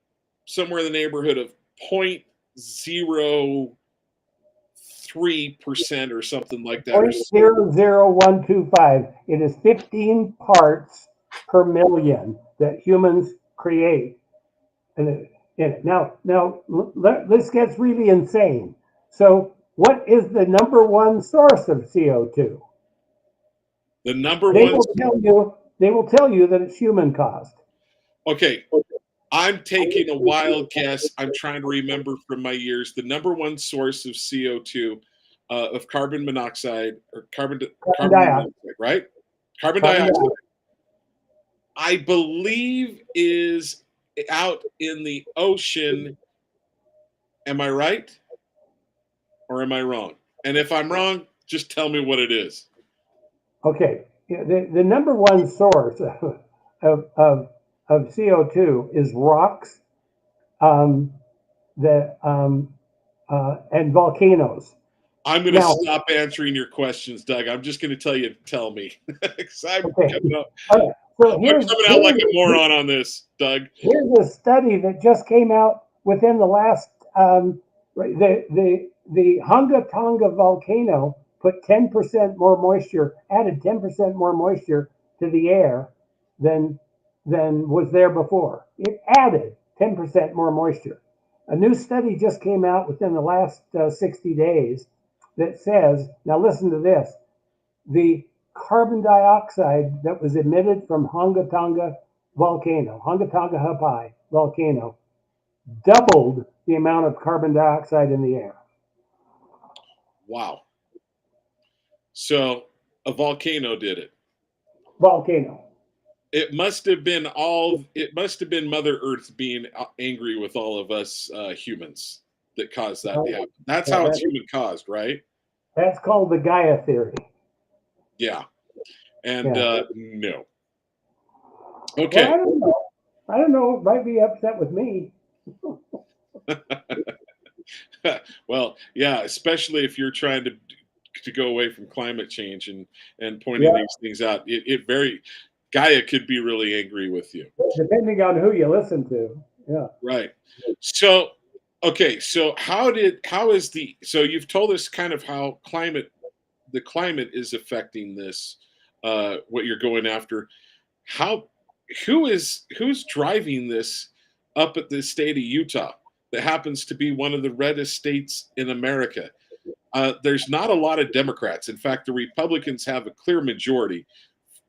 A: somewhere in the neighborhood of 0.03% or something like that. Or
C: 0.00125. It is 15 parts per million that humans create in it. Now this gets really insane. So, what is the number one source of CO2?
A: the number
C: They
A: one.
C: will tell you. They will tell you that it's human caused.
A: Okay, I'm taking a wild guess. I'm trying to remember from my years. The number one source of CO2, of carbon monoxide or
C: Carbon
A: carbon
C: dioxide.
A: monoxide, right? Carbon
C: Carbon
A: dioxide,
C: dioxide.
A: I believe, is out in the ocean. Am I right or am I wrong? And if I'm wrong, just tell me what it is.
C: Okay, the number one source of, of, of CO2 is rocks, um, and volcanoes.
A: I'm going to
C: Now,
A: stop answering your questions, Doug. I'm just going to tell you to tell me. 'Cause
C: okay, all right. So
A: I'm coming out like a moron on this, Doug.
C: here's a study that just came out within the last. The Hunga Tonga volcano put 10% more moisture, added 10% more moisture to the air than was there before. It added 10% more moisture. A new study just came out within the last 60 days that says, now listen to this, the carbon dioxide that was emitted from Hunga Tonga volcano, Hunga Tonga Hapai volcano, doubled the amount of carbon dioxide in the air.
A: Wow. So a volcano did it.
C: Volcano.
A: It must have been Mother Earth being angry with all of us humans that caused that to happen. That's
C: Yeah,
A: how it's human caused, right?
C: that's called the Gaia theory.
A: Yeah. And
C: Yeah.
A: no.
C: Well,
A: Okay.
C: I don't know. I don't know. It might be upset with me.
A: Well, yeah, especially if you're trying to go away from climate change and pointing
C: Yeah.
A: these things out. It very Gaia could be really angry with you.
C: Depending on who you listen to. Yeah.
A: Right. So, okay, so how is so you've told us kind of how the climate is affecting this, what you're going after. How who's driving this up at the state of Utah that happens to be one of the reddest states in America? There's not a lot of Democrats. In fact, the Republicans have a clear majority.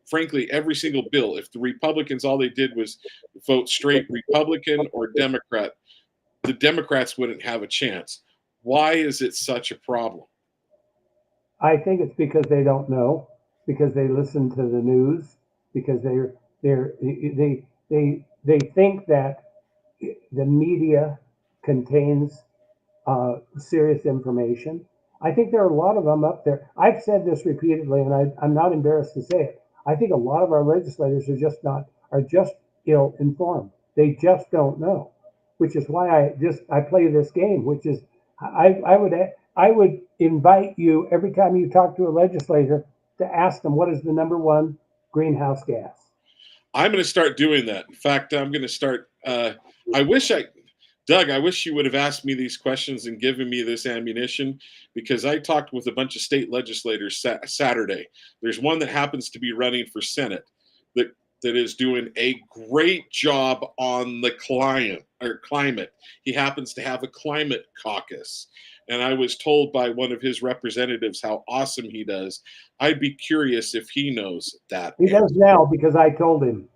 A: Frankly, every single bill, if the Republicans all they did was vote straight Republican or Democrat, the Democrats wouldn't have a chance. Why is it such a problem?
C: I think it's because they don't know, because they listen to the news, because they think that the media contains serious information. I think there are a lot of them up there. I've said this repeatedly, and I'm not embarrassed to say it. I think a lot of our legislators are just ill informed. They just don't know, which is why I play this game, which is I would invite you every time you talk to a legislator to ask them what is the number one greenhouse gas.
A: I'm going to start doing that. In fact, I'm going to start. I wish Doug, I wish you would have asked me these questions and given me this ammunition, because I talked with a bunch of state legislators Saturday. There's one that happens to be running for Senate that is doing a great job on the climate. He happens to have a climate caucus. And I was told by one of his representatives how awesome he does. I'd be curious if he knows that.
C: He does now because I told him.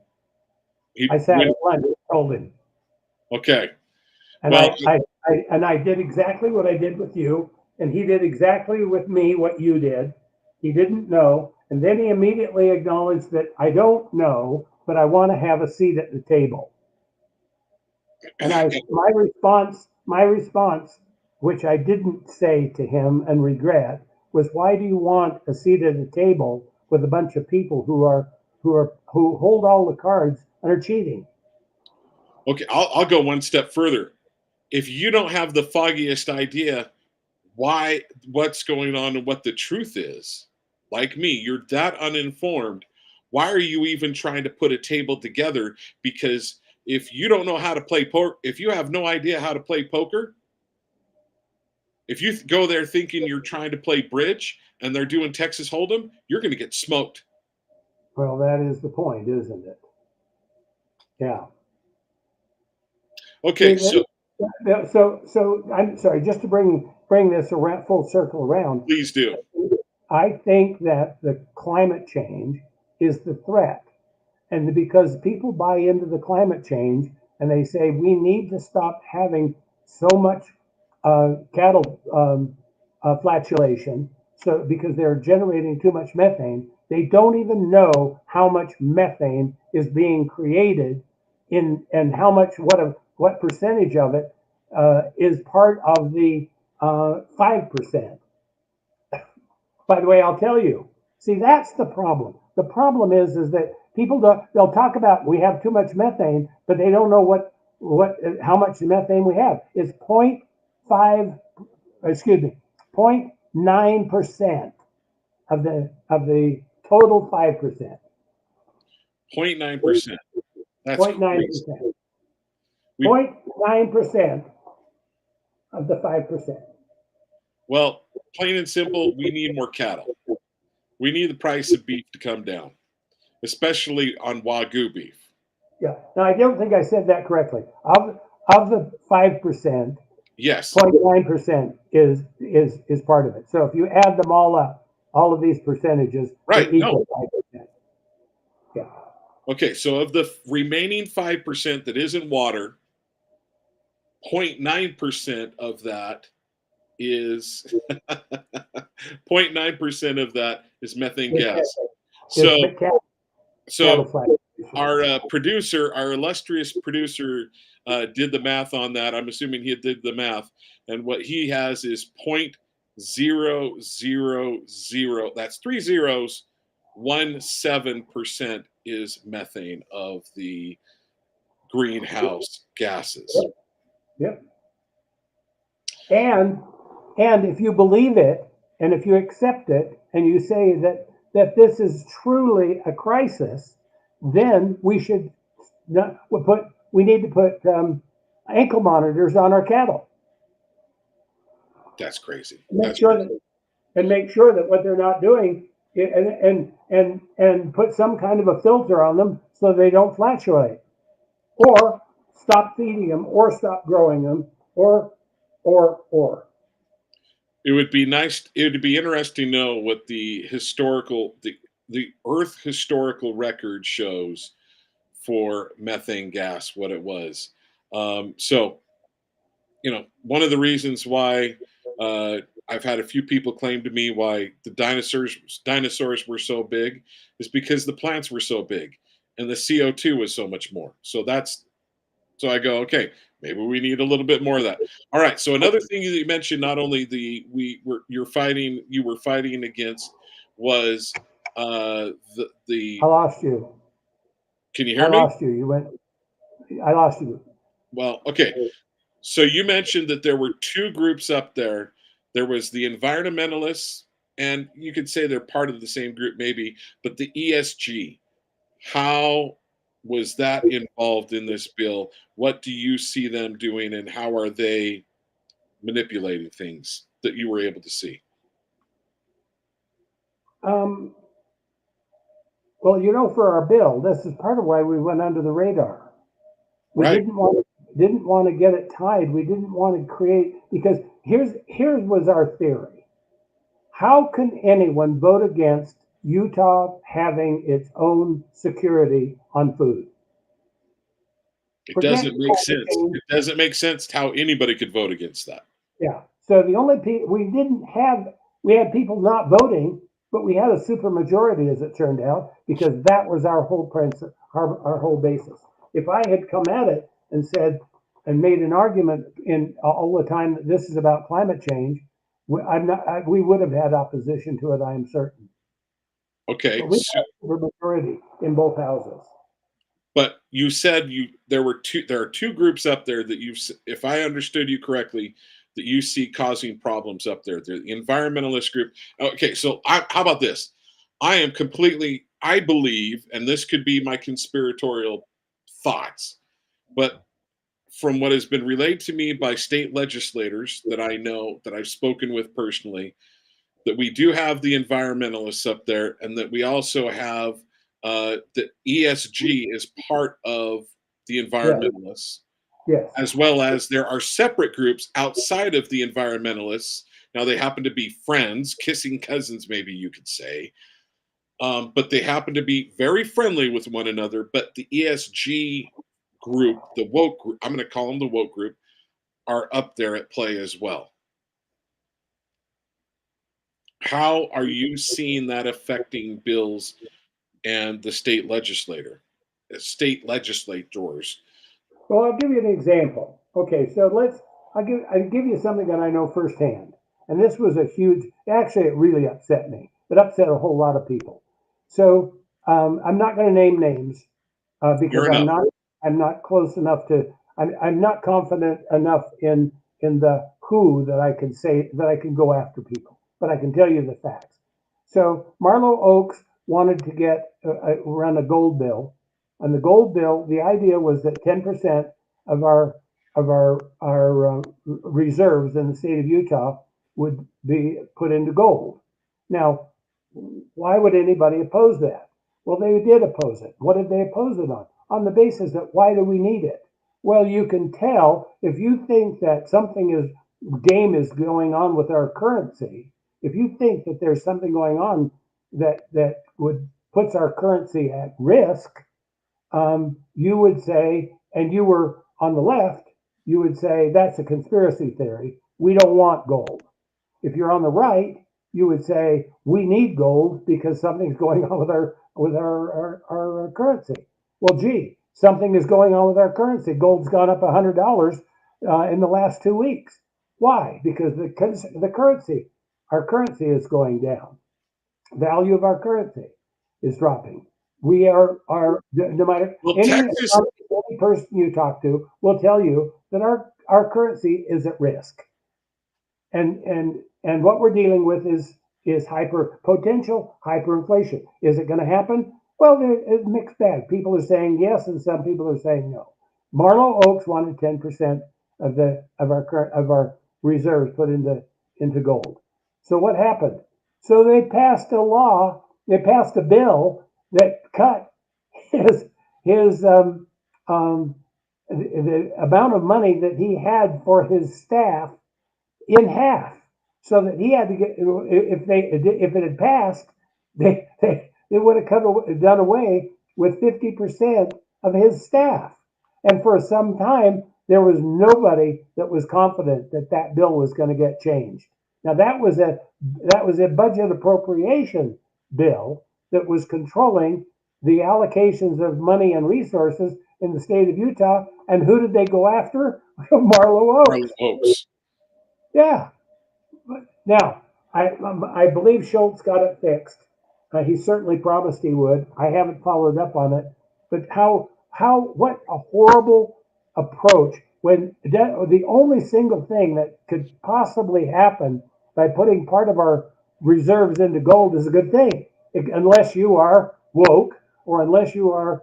C: I sat at lunch and told him.
A: Okay.
C: And
A: well,
C: I did exactly what I did with you, and he did exactly with me what you did. He didn't know, and then he immediately acknowledged that I don't know, but I want to have a seat at the table. And my response, which I didn't say to him and regret, was, why do you want a seat at the table with a bunch of people who hold all the cards and are cheating?
A: Okay, I'll go one step further. If you don't have the foggiest idea what's going on and what the truth is, like me, you're that uninformed, why are you even trying to put a table together? Because if you don't know how to play poker, if you have no idea how to play poker, if you go there thinking you're trying to play bridge and they're doing Texas Hold'em, you're going to get smoked.
C: Well, that is the point, isn't it? Yeah.
A: Okay,
C: so I'm sorry, just to bring this around, full circle around.
A: Please do.
C: I think that the climate change is the threat, and because people buy into the climate change and they say we need to stop having so much cattle flatulation, so because they're generating too much methane, they don't even know how much methane is being created and how much what percentage of it is part of the 5%. By the way, I'll tell you. See, that's the problem. The problem is that they'll talk about we have too much methane, but they don't know how much methane we have. It's 0.9% of the total 5%.
A: 0.9%. That's
C: 0.9%. 0.9% of the 5%.
A: Well, plain and simple, we need more cattle. We need the price of beef to come down, especially on Wagyu beef.
C: Yeah. Now, I don't think I said that correctly. Of the 5%,
A: yes,
C: 0.9% is part of it. So if you add them all up, all of these percentages equal 5%. Yeah.
A: Okay, so of the remaining 5% that isn't water, 0.9% of that is 0.9% of that is methane gas. So our producer, our illustrious producer, did the math on that. I'm assuming he did the math, and what he has is 0.000. That's 3 zeros. 17% is methane of the greenhouse gases.
C: Yep. And if you believe it, and if you accept it, and you say that this is truly a crisis, then we need to put ankle monitors on our cattle.
A: That's crazy.
C: Make sure that what they're not doing, and put some kind of a filter on them so they don't flatulate, or stop feeding them, or stop growing them, or.
A: It would be nice. It would be interesting to know what the Earth historical record shows for methane gas, what it was. So, one of the reasons why I've had a few people claim to me why the dinosaurs were so big is because the plants were so big and the CO2 was so much more. So I go, okay, maybe we need a little bit more of that. All right. So another thing that you mentioned, not only you were fighting against was the
C: I lost you.
A: can you
C: I
A: hear me?
C: lost you. I lost you.
A: Well, okay. So you mentioned that there were two groups up there. There was the environmentalists, and you could say they're part of the same group, maybe, but the ESG. How was that involved in this bill? What do you see them doing, and how are they manipulating things that you were able to see?
C: Um, well, you know, for our bill, this is part of why we went under the radar. We
A: Right.
C: didn't want to get it tied. We didn't want to create, because here's was our theory. How can anyone vote against Utah having its own security on food?
A: It
C: Forget
A: doesn't make
C: climate
A: sense.
C: change.
A: It doesn't make sense how anybody could vote against that.
C: Yeah. So the only we had people not voting, but we had a super majority, as it turned out, because that was our whole principle, our whole basis. If I had come at it and said and made an argument in all the time that this is about climate change, we would have had opposition to it. I am certain.
A: Okay.
C: But we had a super majority in both houses.
A: But you said there are two groups up there that if I understood you correctly, that you see causing problems up there. The environmentalist group. Okay, so how about this? I believe, and this could be my conspiratorial thoughts, but from what has been relayed to me by state legislators that I know, that I've spoken with personally, that we do have the environmentalists up there, and that we also have the ESG is part of the
C: Yes.
A: environmentalists,
C: Yes.
A: as well as there are separate groups outside of the environmentalists. Now they happen to be friends, kissing cousins, maybe you could say, but they happen to be very friendly with one another. But the ESG group, the woke group, I'm going to call them the woke group, are up there at play as well. How are you seeing that affecting bills and the state legislators?
C: Well, I'll give you an example. Okay, so I'll give you something that I know firsthand. And this was a huge, actually, it really upset me. It upset a whole lot of people. So I'm not going to name names because
A: Fair enough.
C: I'm not close enough to, I'm not confident enough in the who that I can say that I can go after people. But I can tell you the facts. So Marlow Oaks wanted to run a gold bill. On the gold bill, the idea was that 10% of our reserves in the state of Utah would be put into gold. Now, why would anybody oppose that? Well, they did oppose it. What did they oppose it on? On the basis that why do we need it? Well, you can tell if you think that game is going on with our currency. If you think that there's something going on that would puts our currency at risk, you would say, and you were on the left, you would say that's a conspiracy theory. We don't want gold. If you're on the right, you would say we need gold because something's going on with our currency. Well, gee, something is going on with our currency. Gold's gone up $100 in the last 2 weeks. Why? Because our currency is going down. Value of our currency is dropping. We are no matter
A: Well,
C: any
A: Texas,
C: person you talk to will tell you that our currency is at risk. And what we're dealing with is potential hyperinflation. Is it going to happen? Well, it's mixed bag. People are saying yes, and some people are saying no. Marlow Oaks wanted 10% of our reserves put into gold. So what happened? So they passed a law. They passed a bill that cut his the amount of money that he had for his staff in half, so that he had to get if it had passed, they would have done away with 50% of his staff, and for some time there was nobody that was confident that that bill was going to get changed. Now that was a budget appropriation bill that was controlling the allocations of money and resources in the state of Utah. And who did they go after? Marlow Oaks.
A: Oaks.
C: Yeah. Now, I believe Schultz got it fixed. He certainly promised he would. I haven't followed up on it. But what a horrible approach when the only single thing that could possibly happen by putting part of our reserves into gold is a good thing, unless you are woke or unless you are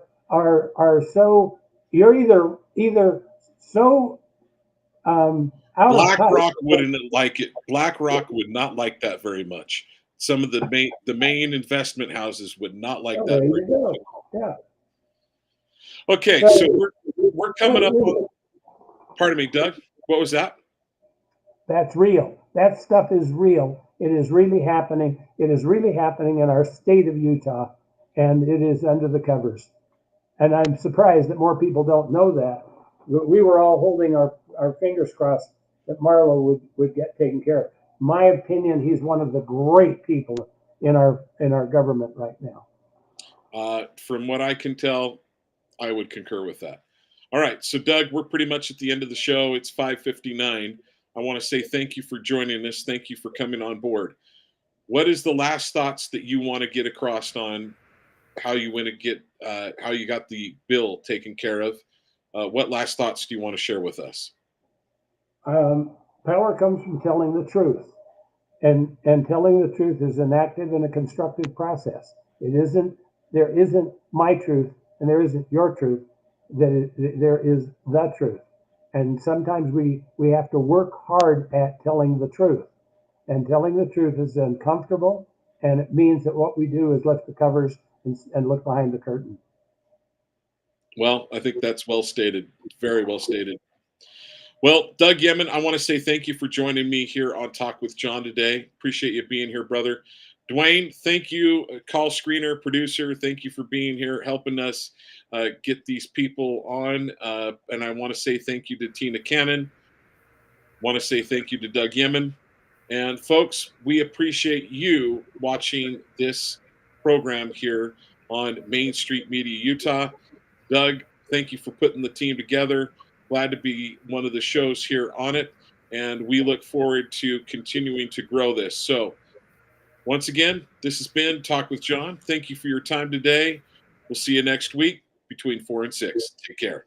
C: so you're either so out of touch.
A: BlackRock wouldn't like it. BlackRock would not like that very much. Some of the main investment houses would not like that
C: There
A: very
C: you go.
A: much.
C: Yeah.
A: Okay,
C: So-
A: so we're coming up on. Pardon me, Doug. What was that?
C: That's real. That stuff is real. It is really happening. It is really happening in our state of Utah, and it is under the covers. And I'm surprised that more people don't know that. We were all holding our fingers crossed that Marlow would get taken care of. My opinion, he's one of the great people in our government right now.
A: From what I can tell, I would concur with that. All right, so Doug, we're pretty much at the end of the show. It's 5:59. I want to say thank you for joining us. Thank you for coming on board. What is the last thoughts that you want to get across on how you want to get how you got the bill taken care of? What last thoughts do you want to share with us?
C: Power comes from telling the truth, and telling the truth is an active and a constructive process. There isn't my truth and there isn't your truth. There is the truth, and sometimes we have to work hard at telling the truth. And telling the truth is uncomfortable, and it means that what we do is lift the covers and look behind the curtain.
A: Well, I think that's well stated. Very well stated. Well, Doug Yemen, I want to say thank you for joining me here on Talk with John today. Appreciate you being here, brother. Dwayne, thank you, call screener, producer. Thank you for being here, helping us get these people on. And I want to say thank you to Tina Cannon. Want to say thank you to Doug Yemen. And folks, we appreciate you watching this program here on Main Street Media Utah. Doug, thank you for putting the team together. Glad to be one of the shows here on it. And we look forward to continuing to grow this. So, once again, this has been Talk with John. Thank you for your time today. We'll see you next week between 4 and 6. Take care.